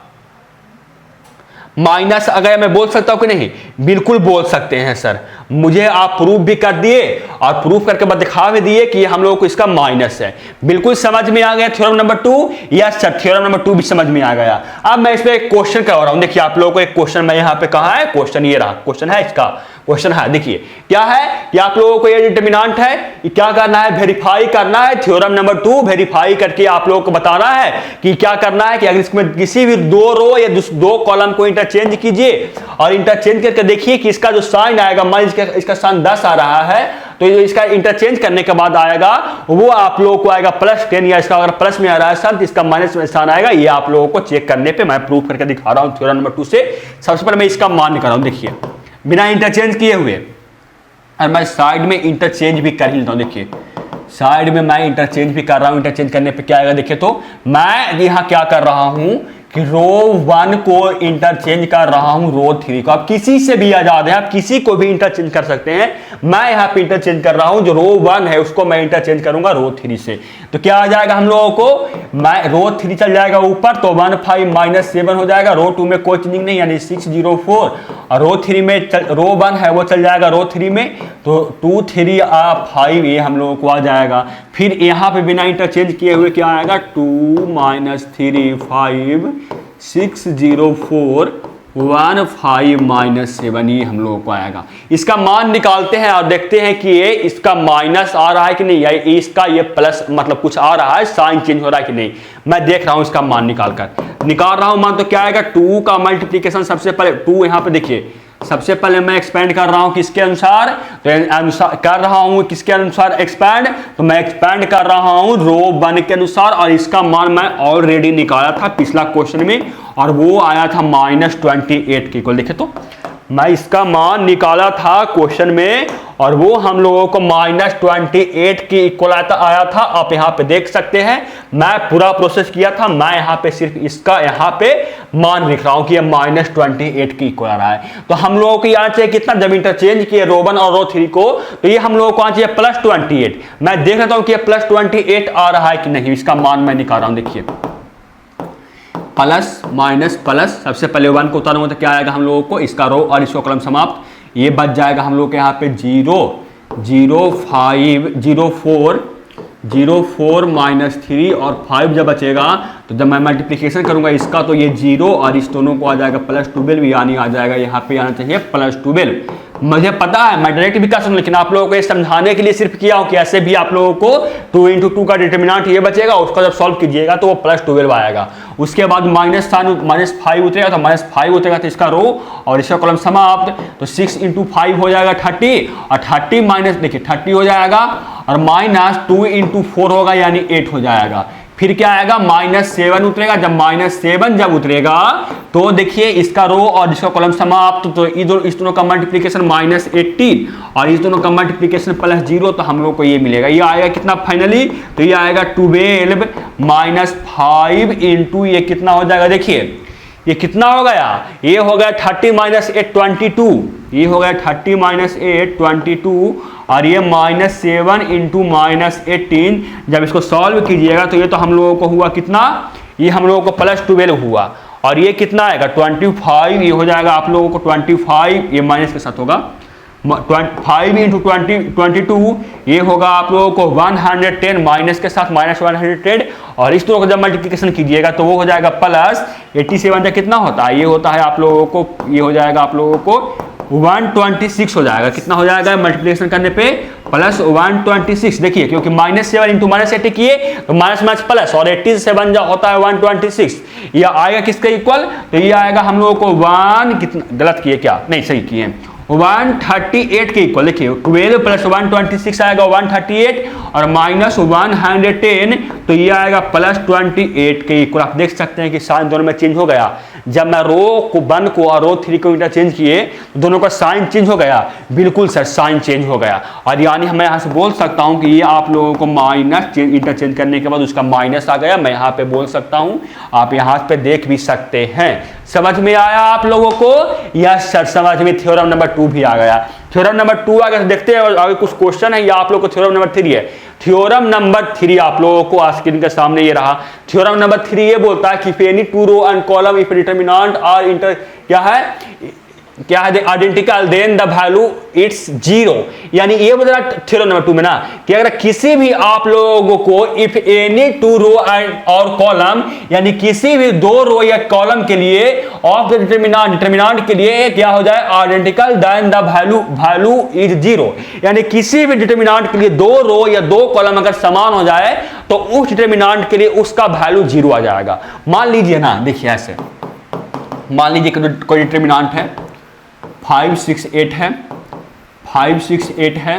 माइनस आ गया, मैं बोल सकता हूं कि नहीं, बिल्कुल बोल सकते हैं सर। मुझे आप प्रूफ भी कर दिए और प्रूफ करके बाद दिखा भी दिए कि हम लोगों को इसका माइनस है। बिल्कुल समझ में आ गया theorem number 2। Yes sir, theorem number 2 भी समझ में आ गया। अब मैं इस पे एक क्वेश्चन करवा रहा हूं। देखिए आप लोगों को एक क्वेश्चन मैं यहाँ पे कहा है, क्वेश्चन ये रहा, क्वेश्चन है इसका, क्वेश्चन है। देखिए क्या है कि आप लोगों को ये डिटरमिनेंट है, क्या करना है, वेरीफाई करना है। थ्योरम नंबर 2 वेरीफाई करके आप लोगों को बताना है कि क्या करना है कि अगर इसमें किसी भी दो रो या दो कॉलम को इंटरचेंज कीजिए, और इंटरचेंज करके देखिए कि इसका जो साइन आएगा, मान इसका साइन 10 आ रहा है, तो इसका इंटरचेंज करने के बाद आएगा वो आप लोगों को आएगा +10, या इसका अगर प्लस में आ रहा है साइन तो इसका माइनस में साइन आएगा। ये आप लोगों को चेक करने पे मैं प्रूफ करके दिखा रहा हूं थ्योरम नंबर 2 से। सबसे पहले मैं इसका मान निकाल रहा हूं, देखिए बिना इंटरचेंज किए हुए, और मैं साइड में इंटरचेंज भी कर ही लेता हूं। देखिए साइड में मैं इंटरचेंज भी कर रहा हूं, इंटरचेंज करने पे क्या आएगा, देखिए तो मैं यहां क्या कर रहा हूं कि रो 1 को इंटरचेंज कर रहा हूं रो 3 को। आप किसी से भी आजाद है, आप किसी को भी इंटरचेंज कर सकते हैं। मैं यहां पे इंटरचेंज कर रहा हूं, जो रो 1 है उसको मैं इंटरचेंज करूंगा रो 3 से। तो क्या आ जाएगा हम लोगों को, मैं रो 3 चल जाएगा ऊपर, तो 1 5 - 7 हो जाएगा। रो 2 में कोई चेंजिंग नहीं, यानी 604, और रो 3 में रो 1 है वो चल जाएगा रो 3 में, तो 2 3 5 ये हम लोगों को आ जाएगा। फिर यहां पे बिना इंटरचेंज किए हुए क्या आएगा, 2 - 3 5 604 1 5 - 7, ये हम लोगों को आएगा। इसका मान निकालते हैं और देखते हैं कि ये इसका माइनस आ रहा है कि नहीं, या इसका ये प्लस मतलब कुछ आ रहा है, साइन चेंज हो रहा है कि नहीं। मैं देख रहा हूं इसका मान निकाल रहा हूं मान, तो क्या आएगा, 2 का मल्टीप्लीकेशन, सबसे पहले 2 यहां पे देखिए, सबसे पहले मैं एक्सपेंड कर रहा हूं किसके अनुसार, तो अनुसार कर रहा हूं किसके अनुसार एक्सपेंड, तो मैं एक्सपेंड कर रहा हूं रो 1 के अनुसार, और इसका मान मैं ऑलरेडी निकाला था पिछला क्वेश्चन में, और वो आया था -28 के इक्वल। देखिए तो मैं इसका मान निकाला था क्वेश्चन में, और वो हम लोगों को -28 के इक्वल आया था। आप यहाँ पे देख सकते हैं, मैं पूरा प्रोसेस किया था, मैं यहाँ पे सिर्फ इसका यहाँ पे मान लिख रहा हूं कि ये -28 के इक्वल आ रहा है। तो हम लोगों को यहाँ चाहिए कितना, जब इंटरचेंज किए रो 1 और रो 3 को, तो ये हम लोगों को आना चाहिए +28। मैं देख लेता हूं कि ये +28 आ रहा है कि नहीं, इसका मान मैं निकाल रहा हूं। देखिए प्लस माइनस प्लस, सबसे पहले 1 को उतारूंगा तो क्या आएगा हम लोगों को, इसका रो और इसको कॉलम समाप्त, ये बच जाएगा हम लोग के यहाँ पे 0 0 5 0 4 0 4 -3 और 5 जब बचेगा, तो जब मैं मल्टीप्लिकेशन करूंगा इसका, तो ये 0 और इस दोनों को आ जाएगा +12, यानी आ जाएगा यहाँ पे आना चाहिए +12। मुझे पता है मैं डायरेक्ट भी कर सकूं, लेकिन आप लोगों को ये समझाने के लिए सिर्फ किया हूं कि ऐसे भी आप लोगों को 2 × 2 का डिटरमिनेंट ये बचेगा, उसका जब सॉल्व कीजिएगा तो वो +12 आएगा। उसके बाद -5 उतरेगा, तो -5 उतरेगा तो इसका रो और इसका कॉलम समाप्त, तो 6 × 5 हो जाएगा 30, और 30 माइनस देखिए 30 हो जाएगा, और -2 × 4 होगा यानी 8 हो जाएगा। फिर क्या आएगा, -7 उतरेगा। जब -7 जब उतरेगा तो देखिए इसका रो और इसका कॉलम समाप्त, तो इस दोनों का मल्टीप्लिकेशन -18 और इस दोनों का मल्टीप्लिकेशन +0, तो हम लोग को ये मिलेगा। ये आएगा कितना फाइनली, तो ये आएगा 12 - 5 × ये कितना हो जाएगा, देखिए ये कितना हो गया, ये हो गया 30 - 8 22, ये हो गया 30 - 8 22, और ये -7 × -18, जब इसको सॉल्व कीजिएगा तो ये तो हम लोगों को हुआ कितना, ये हम लोगों को +12 हुआ, और ये कितना आएगा 25, ये हो जाएगा आप लोगों को 25, ये माइनस के साथ होगा 5 × 22, ये होगा आप लोगों को 110, माइनस के साथ -110, और इस दोनों को जब मल्टीप्लिकेशन कीजिएगा तो वो हो जाएगा +87। जब कितना होता है, ये होता है आप लोगों को, ये हो जाएगा आप लोगों को 126 हो जाएगा। कितना हो जाएगा मल्टीप्लिकेशन करने पे प्लस 126। देखिए क्योंकि -7 इंटू -80 किए तो माइनस प्लस और 80 से बन होता है 126। यह आएगा किसके इक्वल, तो ये आएगा हम लोगों को 1 कितना गलत किए क्या, नहीं सही किए 138 के इक्वल। देखिए 12 प्लस 126 आएगा 138 और माइनस 110 तो ये आएगा प्लस 28 के इक्वल। आप देख सकते हैं कि साइन दोनों में चेंज हो गया। जब मैं रो को 1 को और रो 3 को इंटरचेंज किए तो दोनों का साइन चेंज हो गया। बिल्कुल सर साइन चेंज हो गया और यानी मैं यहाँ से बोल सकता हूँ कि ये आप लोगों को माइनस इंटरचेंज करने के बाद उसका माइनस आ गया। मैं यहाँ पे बोल सकता हूँ, आप यहाँ पे देख भी सकते हैं। समझ में आया आप लोगों को? यस सर समझ में। थ्योरम नंबर 2 भी आ गया। थ्योरम नंबर 2 आगे देखते हैं और आगे कुछ क्वेश्चन है या आप लोगों को थ्योरम नंबर 3 है। थ्योरम नंबर 3 आप लोगों को स्क्रीन के सामने ये रहा। थ्योरम नंबर 3 ये बोलता है कि any two row and column if determinant are inter क्या है identical then the value it's 0। यानी ये बोल रहा है थ्योरम नंबर 2 में ना कि अगर किसी भी आप लोगों को इफ एनी टू रो और कॉलम यानी किसी भी दो रो या कॉलम के लिए ऑफ द डिटरमिनेंट के लिए क्या हो जाए identical then the value is 0। यानी किसी भी डिटरमिनेंट के लिए दो रो या दो कॉलम अगर समान हो जाए तो उस डिटरमिनेंट के लिए उसका वैल्यू 0 आ जाएगा। मान लीजिए ना, देखिए ऐसे मान लीजिए कोई डिटरमिनेंट है 5 6 8 है, 5 6 8 है,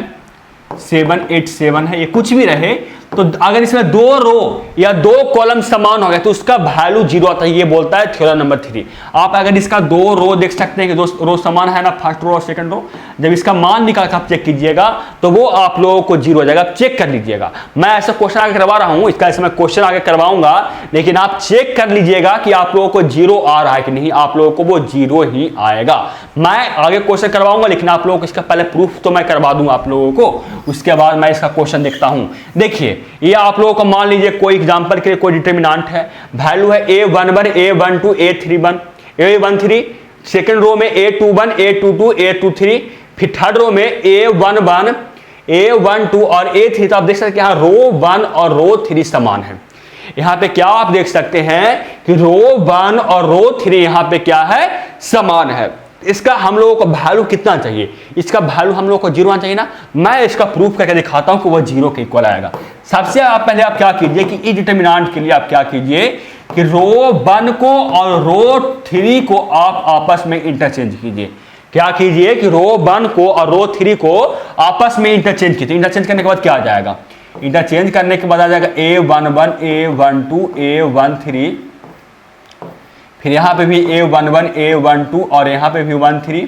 7 8 7 है, ये कुछ भी रहे तो अगर इसमें दो रो या दो कॉलम समान हो गए तो उसका वैल्यू 0 आता है। ये बोलता है थ्योरम नंबर 3। आप अगर इसका दो रो देख सकते हैं कि दो रो समान है ना, फर्स्ट रो और सेकंड रो, जब इसका मान निकाल कर आप चेक कीजिएगा तो वो आप लोगों को 0 हो जाएगा। आप चेक कर लीजिएगा। मैं ऐसा क्वेश्चन आगे करवा रहा हूं, इसका ऐसे मैं क्वेश्चन आगे करवाऊंगा, लेकिन आप चेक कर लीजिएगा कि आप लोगों को 0 आ रहा है कि नहीं। आप लोगों को वो 0 ही आएगा। मैं आगे क्वेश्चन करवाऊंगा लेकिन आप लोगों को इसका पहले प्रूफ तो मैं करवा दूंगा आप लोगों को, उसके बाद मैं इसका क्वेश्चन देखता हूं। देखिए ये आप लोगों को मान लीजिए कोई एग्जांपल के लिए कोई डिटरमिनेंट है, वैल्यू है a11 a12 a31 a13, second row में a21 a22 a23, फिर थर्ड रो में a11 a12 और a3। तो आप देख सकते हैं यहाँ रो 1 और रो 3 समान है। यहां पे क्या आप देख सकते हैं कि रो 1 और रो 3 यहां पे क्या है समान है। इसका हम लोगों को वैल्यू कितना चाहिए, इसका वैल्यू हम लोगों को 0 आना चाहिए ना। मैं इसका प्रूफ करके दिखाता हूं कि वो 0 के इक्वल आएगा। सबसे पहले आप क्या कीजिए कि इस डिटरमिनेंट के लिए आप क्या कीजिए कि रो 1 को और रो 3 को आप आपस में इंटरचेंज कीजिए। क्या कीजिए कि रो 1 को और रो 3 को आपस में इंटरचेंज कीजिए। इंटरचेंज करने के बाद क्या आ जाएगा, इंटरचेंज करने के बाद आ जाएगा a11 a12 a13, फिर यहाँ पे भी a11 a12 और यहाँ पे भी 13।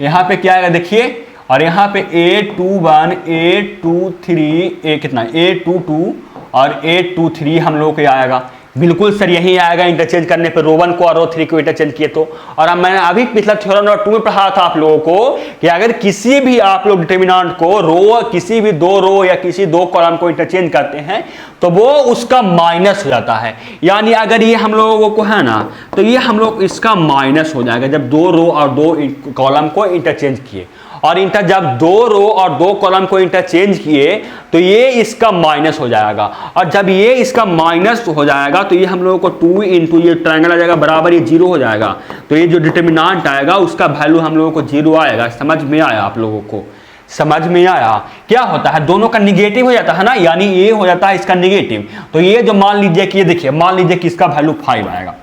यहाँ पे क्या आएगा देखिए, और यहाँ पे a21 a23 कितना a22 और a23 हम लोगों को आएगा। बिल्कुल सर यही आएगा इंटरचेंज करने पे रो 1 को और रो 3 को इंटरचेंज किए तो। और अब मैंने अभी पिछला थ्योरम नंबर 2 में पढ़ा था आप लोगों को कि अगर किसी भी आप लोग डिटरमिनेंट को रो किसी भी दो रो या किसी दो कॉलम को इंटरचेंज करते हैं तो वो उसका माइनस हो जाता है। यानी अगर ये हम लोगों को है ना तो ये हम लोग इसका माइनस हो जाएगा जब दो रो और दो कॉलम को इंटरचेंज किए। और जब दो रो और दो कॉलम को इंटरचेंज किए तो ये इसका माइनस हो जाएगा। और जब ये इसका माइनस हो जाएगा तो ये हम लोगों को 2 इंटू ये ट्रायंगल आ जाएगा बराबर ये 0 हो जाएगा। तो ये जो डिटरमिनेंट आएगा उसका वैल्यू हम लोगों को 0 आएगा। समझ में आया आप लोगों को? समझ में आया? क्या होता है दोनों का निगेटिव हो जाता है ना, यानी ये हो जाता है इसका निगेटिव। तो ये जो मान लीजिए कि ये देखिए मान लीजिए कि इसका वैल्यू 5 आएगा,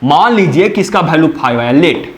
मान लीजिए कि इसका वैल्यू 5 आया, लेट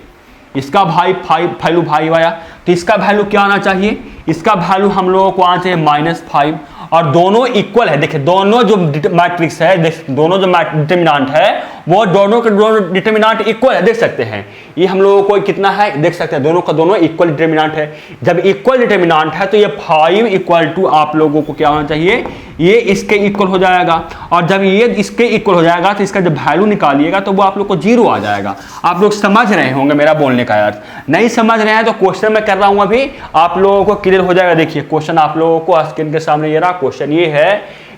इसका वैल्यू 5 आया तो इसका वैल्यू क्या आना चाहिए, इसका वैल्यू हम लोगों को आना चाहिए -5। और दोनों इक्वल है। देखिए दोनों जो मैट्रिक्स है, दोनों जो डिटरमिनेंट है वो दोनों के दोनों डिटरमिनेंट इक्वल है। देख सकते हैं ये हम लोगों को कितना है, देख सकते हैं दोनों का दोनों इक्वल डिटरमिनेंट है। जब इक्वल डिटरमिनेंट है तो ये 5 इक्वल टू आप लोगों को क्या होना चाहिए, ये इसके इक्वल हो जाएगा। और जब ये इसके इक्वल हो जाएगा तो इसका जब वैल्यू निकालिएगा तो वो आप लोग को 0 आ जाएगा। आप लोग समझ रहे होंगे मेरा बोलने का अर्थ। नहीं समझ रहे हैं तो क्वेश्चन मैं कर रहा हूं अभी, आप लोगों को क्लियर हो जाएगा। देखिए क्वेश्चन आप लोगों को स्क्रीन के सामने ये रहा। क्वेश्चन ये है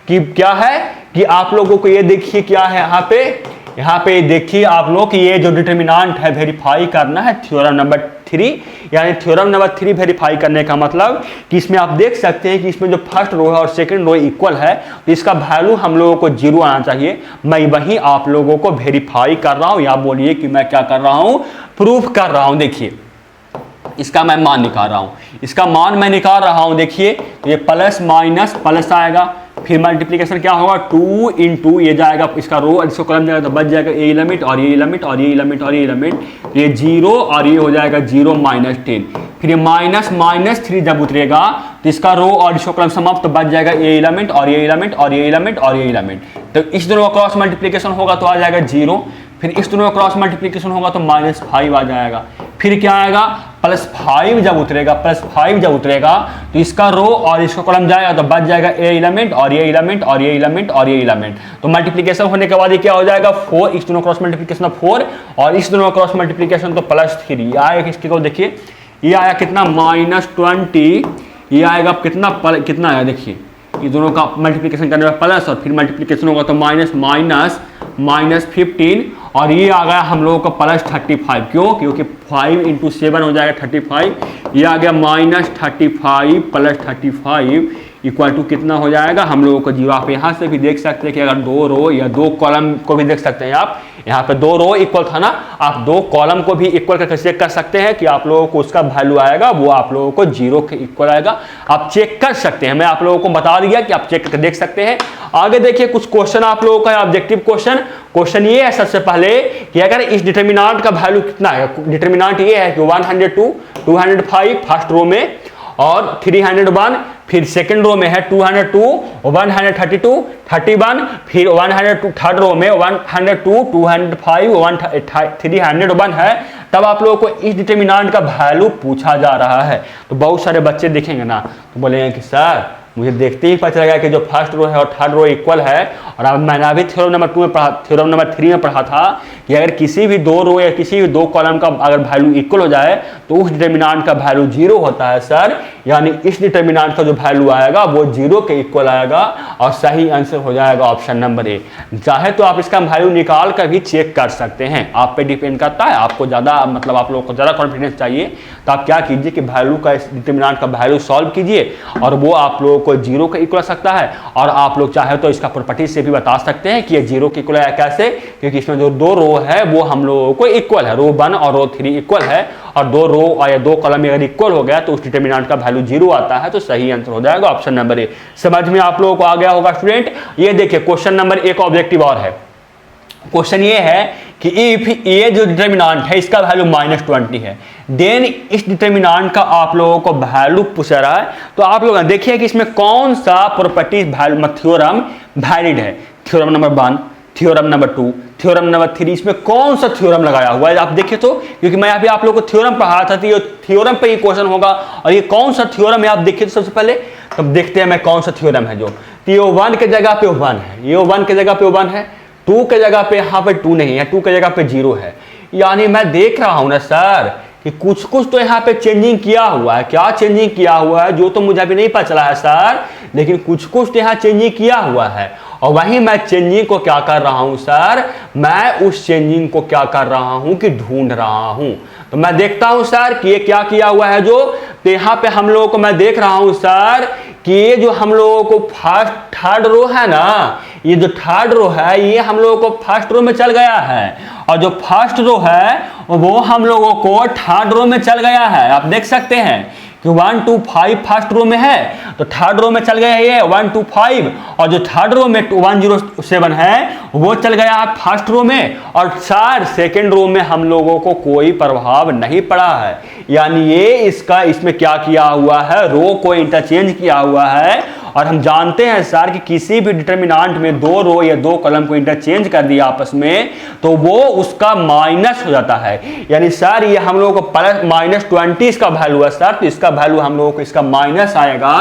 कि क्या है कि आप लोगों को ये देखिए क्या है यहाँ पे देखिए आप लोग कि ये जो डिटरमिनेंट है वेरीफाई करना है थ्योरम नंबर 3। यानी थ्योरम नंबर 3 वेरीफाई करने का मतलब कि इसमें आप देख सकते हैं कि इसमें जो फर्स्ट रो है और सेकंड रो इक्वल है तो इसका वैल्यू हम लोगों को 0 आना चाहिए। मैं वही आप लोगों को वेरीफाई कर रहा हूं, या बोलिए कि मैं क्या कर रहा हूं, प्रूफ कर रहा हूं। देखिए इसका मैं मान निकाल रहा हूँ, इसका मान मैं निकाल रहा हूँ। देखिए तो ये प्लस माइनस प्लस आएगा, फिर मल्टीप्लिकेशन क्या होगा 2 इंटू ये जाएगा इसका रो, इसको कॉलम जाएगा तो बच जाएगा ये एलिमेंट और ये एलिमेंट और ये एलिमेंट और ये एलिमेंट, ये 0 और ये हो जाएगा 0 माइनस 10, फिर ये माइनस माइनस 3 जब उतरेगा तो इसका रो और इसको कॉलम समाप्त तो बच जाएगा ये एलिमेंट और ये एलिमेंट और ये एलिमेंट और ये एलिमेंट। तो इस दोनों का क्रॉस मल्टीप्लिकेशन होगा तो आ जाएगा 0, फिर इस दोनों का क्रॉस मल्टीप्लिकेशन होगा तो -5 आ जाएगा, फिर क्या आएगा +5 जब उतरेगा, +5 जब उतरेगा तो इसका रो और इसको कॉलम जाएगा तो बच जाएगा ए एलिमेंट और ये एलिमेंट और ये एलिमेंट और ये एलिमेंट। तो मल्टीप्लिकेशन होने के बाद ये क्या हो जाएगा 4, इस दोनों क्रॉस मल्टीप्लिकेशन 4 और इस दोनों क्रॉस मल्टीप्लिकेशन तो +3 आएगा। इसके को देखिए ये आया कितना -20, ये आएगा कितना आया देखिए, ये दोनों का मल्टीप्लिकेशन करने में प्लस और फिर मल्टीप्लिकेशन होगा तो -15 और ये आ गया हम लोगों का +35। क्यों? क्योंकि 5 इंटू 7 हो जाएगा 35, ये आ गया -35 +35 इक्वल टू कितना हो जाएगा हम लोगों को 0। आप यहाँ से भी देख सकते हैं कि अगर 2 रो या 2 कॉलम को भी देख सकते हैं आप, यहाँ पे 2 रो इक्वल था ना, आप 2 कॉलम को भी इक्वल करके चेक कर सकते हैं कि आप लोगों को उसका वैल्यू आएगा वो आप लोगों को 0 के इक्वल आएगा। आप चेक कर सकते हैं, मैं आप लोगों को बता दिया कि आप चेक करके देख सकते हैं। आगे देखिए कुछ क्वेश्चन आप लोगों का ऑब्जेक्टिव क्वेश्चन ये है सबसे पहले कि अगर इस डिटरमिनेंट का वैल्यू कितना है, डिटरमिनेंट ये है कि 102, 205 फर्स्ट रो में और 301, फिर सेकंड रो में है 202, 132, 31, फिर 102 थर्ड रो में 102, 205, 301 है, तब आप लोगों को इस डिटरमिनेंट का वैल्यू पूछा जा रहा है। तो बहुत सारे बच्चे देखेंगे ना तो बोलेंगे कि सर मुझे देखते ही पता चलेगा कि जो फर्स्ट रो है और थर्ड रो इक्वल है। और अब मैंने अभी थ्योरम नंबर 2 में पढ़ा, थ्योरम नंबर 3 में पढ़ा था कि अगर किसी भी 2 रो या किसी भी 2 कॉलम का अगर वैल्यू इक्वल हो जाए तो उस डिटरमिनेंट का वैल्यू 0 होता है सर, यानी इस डिटरमिनेंट का जो वैल्यू आएगा वो 0 के इक्वल आएगा और सही आंसर हो जाएगा ऑप्शन नंबर ए। चाहे तो आप इसका वैल्यू निकाल कर भी चेक कर सकते हैं, आप पे डिपेंड करता है। आपको ज़्यादा मतलब आप लोगों को ज़्यादा कॉन्फिडेंस चाहिए तो आप क्या कीजिए कि वैल्यू का इस डिटरमिनेंट का वैल्यू सॉल्व कीजिए और वो आप लोगों को 0 के इक्वल सकता है। और आप लोग चाहे तो इसका प्रॉपर्टी से भी बता सकते हैं कि ये 0 के इक्वल है कैसे, क्योंकि इसमें जो 2 रो है वो हम लोगों को इक्वल है, रो 1 और रो 3 इक्वल है और 2 रो या 2 कॉलम अगर इक्वल हो गया तो उस डिटरमिनेंट का वैल्यू 0 आता है। तो सही आंसर हो जाएगा ऑप्शन नंबर ए। समझ में आप लोगों को आ गया होगा स्टूडेंट। ये देखिए क्वेश्चन नंबर 1 ऑब्जेक्टिव और है। क्वेश्चन ये है कि इफ ये जो डिटरमिनेंट है इसका वैल्यू -20 है, देन इस डिटरमिनेंट का आप लोगों को वैल्यू पूछ रहा है। तो आप लोग देखिए कि इसमें कौन सा प्रॉपर्टी थ्योरम वैलिड है। Theorem number 1, theorem number 2, theorem number 3, इसमें कौन सा थ्योरम लगाया हुआ है आप देखिए तो, क्योंकि मैं अभी आप लोगों को थ्योरम पढ़ा था तो ये थ्योरम पे ही क्वेश्चन होगा। और ये कौन सा थ्योरम है आप देखिए तो सबसे पहले, तब देखते हैं मैं कौन सा थ्योरम है। जो ये 1 के जगह पे 1 है, ये 1 के जगह पे 1 है, 2 के जगह पे यहाँ पे 2 नहीं है, 2 के जगह पे 0 है। यानी मैं देख रहा हूं ना सर कि कुछ तो यहाँ पे चेंजिंग किया हुआ है। क्या चेंजिंग किया हुआ है जो तो मुझे अभी नहीं पता चला है सर, लेकिन कुछ तो यहाँ चेंजिंग किया हुआ है। और वहीं मैं चेंजिंग को क्या कर रहा हूं सर, मैं उस चेंजिंग को क्या कर रहा हूं कि ढूंढ रहा हूं। तो मैं देखता हूं सर कि ये क्या किया हुआ है। जो तो यहाँ पे हम लोगों को मैं देख रहा हूं सर कि ये जो हम लोगों को फर्स्ट थर्ड रो है ना, ये जो थर्ड रो है ये हम लोगों को फर्स्ट रो में चल गया है और जो फर्स्ट रो है वो हम लोगों को थर्ड रो में चल गया है। आप देख सकते हैं कि 1 2 5 फर्स्ट रो में है तो थर्ड रो में चल गया है ये 1 2 5, और जो थर्ड रो में 107 है वो चल गया है फर्स्ट रो में। और सर सेकंड रो में हम लोगों को कोई प्रभाव नहीं पड़ा है, यानी ये इसमें क्या किया हुआ है, रो को इंटरचेंज किया हुआ है। और हम जानते हैं सर कि किसी भी डिटरमिनेंट में 2 रो या 2 कॉलम को इंटरचेंज कर दिया आपस में तो वो उसका माइनस हो जाता है। यानी सर ये हम लोगों को -20 इसका वैल्यू है सर, तो इसका वैल्यू हम लोगों को इसका माइनस आएगा,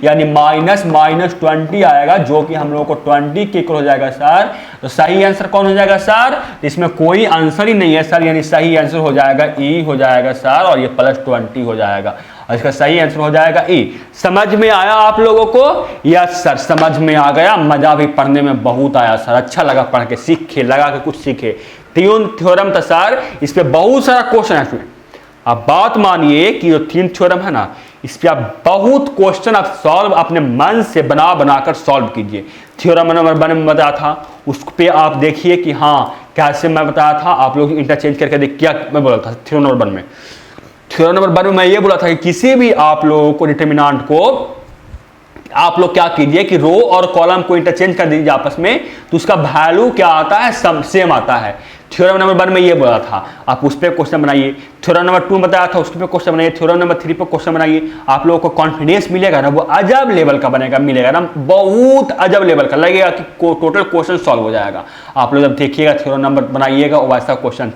यानी -20 आएगा जो कि हम लोगों को 20 के इक्वल हो जाएगा सर। तो सही आंसर कौन हो जाएगा सर, तो इसमें कोई आंसर ही नहीं है सर, यानी सही आंसर हो जाएगा ई हो जाएगा सर, और ये +20 हो जाएगा और इसका सही आंसर हो जाएगा ई। समझ में आया आप लोगों को? यस सर समझ में आ गया, मजा भी पढ़ने में बहुत आया सर, अच्छा लगा पढ़ के, सीखे लगा के कुछ सीखे। थ्योरम था सर, इस पे बहुत सारा क्वेश्चन है। आप बात मानिए कि जो 3 थ्योरम है ना, इस पे आप बहुत क्वेश्चन आप सॉल्व अपने मन से बनाकर सॉल्व कीजिए। थ्योरम नंबर 1 में बताया था, उस पे आप देखिए कि हाँ कैसे मैं बताया था, आप लोग इंटरचेंज करके देख क्या मैं बोला था थ्योरम नंबर 1 में। थ्योरम नंबर 1 में मैं ये बोला था कि किसी भी आप लोगों को डिटर्मिनेंट को आप लोग क्या कीजिए कि रो और कॉलम को इंटरचेंज कर दीजिए आपस में, तो उसका वैल्यू क्या आता है, सब सेम आता है। थ्योरम नंबर 1 में ये बोला था, आप उस पर क्वेश्चन बनाइए। थ्योरम नंबर 2 बताया था, उस पर क्वेश्चन बनाइए। थ्योरम नंबर 3 पर क्वेश्चन बनाइए। आप लोगों को कॉन्फिडेंस मिलेगा ना, वो अजब लेवल का बनेगा, मिलेगा ना, बहुत अजब लेवल का लगेगा कि टोटल क्वेश्चन सॉल्व हो जाएगा। आप लोग जब देखिएगा थ्योरम नंबर बनाइएगा वैसा क्वेश्चन।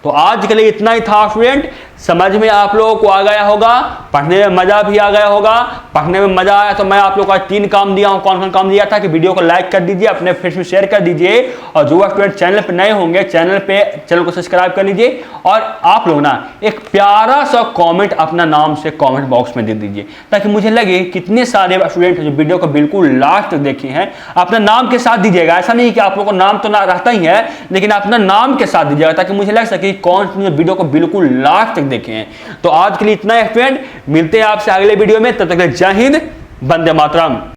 तो आज के लिए इतना ही था स्टूडेंट। समझ में आप लोगों को आ गया होगा, पढ़ने में मजा भी आ गया होगा। पढ़ने में मजा आया तो मैं आप लोगों को 3 काम दिया हूं। कौन कौन काम दिया था कि वीडियो को लाइक कर दीजिए, अपने फ्रेंड्स में शेयर कर दीजिए, और जो स्टूडेंट चैनल पर नए होंगे चैनल को सब्सक्राइब कर लीजिए, और आप लोग ना एक प्यारा सा कमेंट अपना नाम से कमेंट बॉक्स में दे दीजिए, ताकि मुझे लगे कितने सारे स्टूडेंट जो वीडियो को बिल्कुल लास्ट तक देखे हैं। अपना नाम के साथ दीजिएगा, ऐसा नहीं कि आप लोगों को नाम तो ना रहता ही है, लेकिन अपना नाम के साथ दीजिएगा, ताकि मुझे लग सके कौन वीडियो को बिल्कुल लास्ट तक देखे हैं। तो आज के लिए इतना है फ्रेंड, मिलते हैं आपसे अगले वीडियो में। तब तक जय हिंद, वंदे मातरम।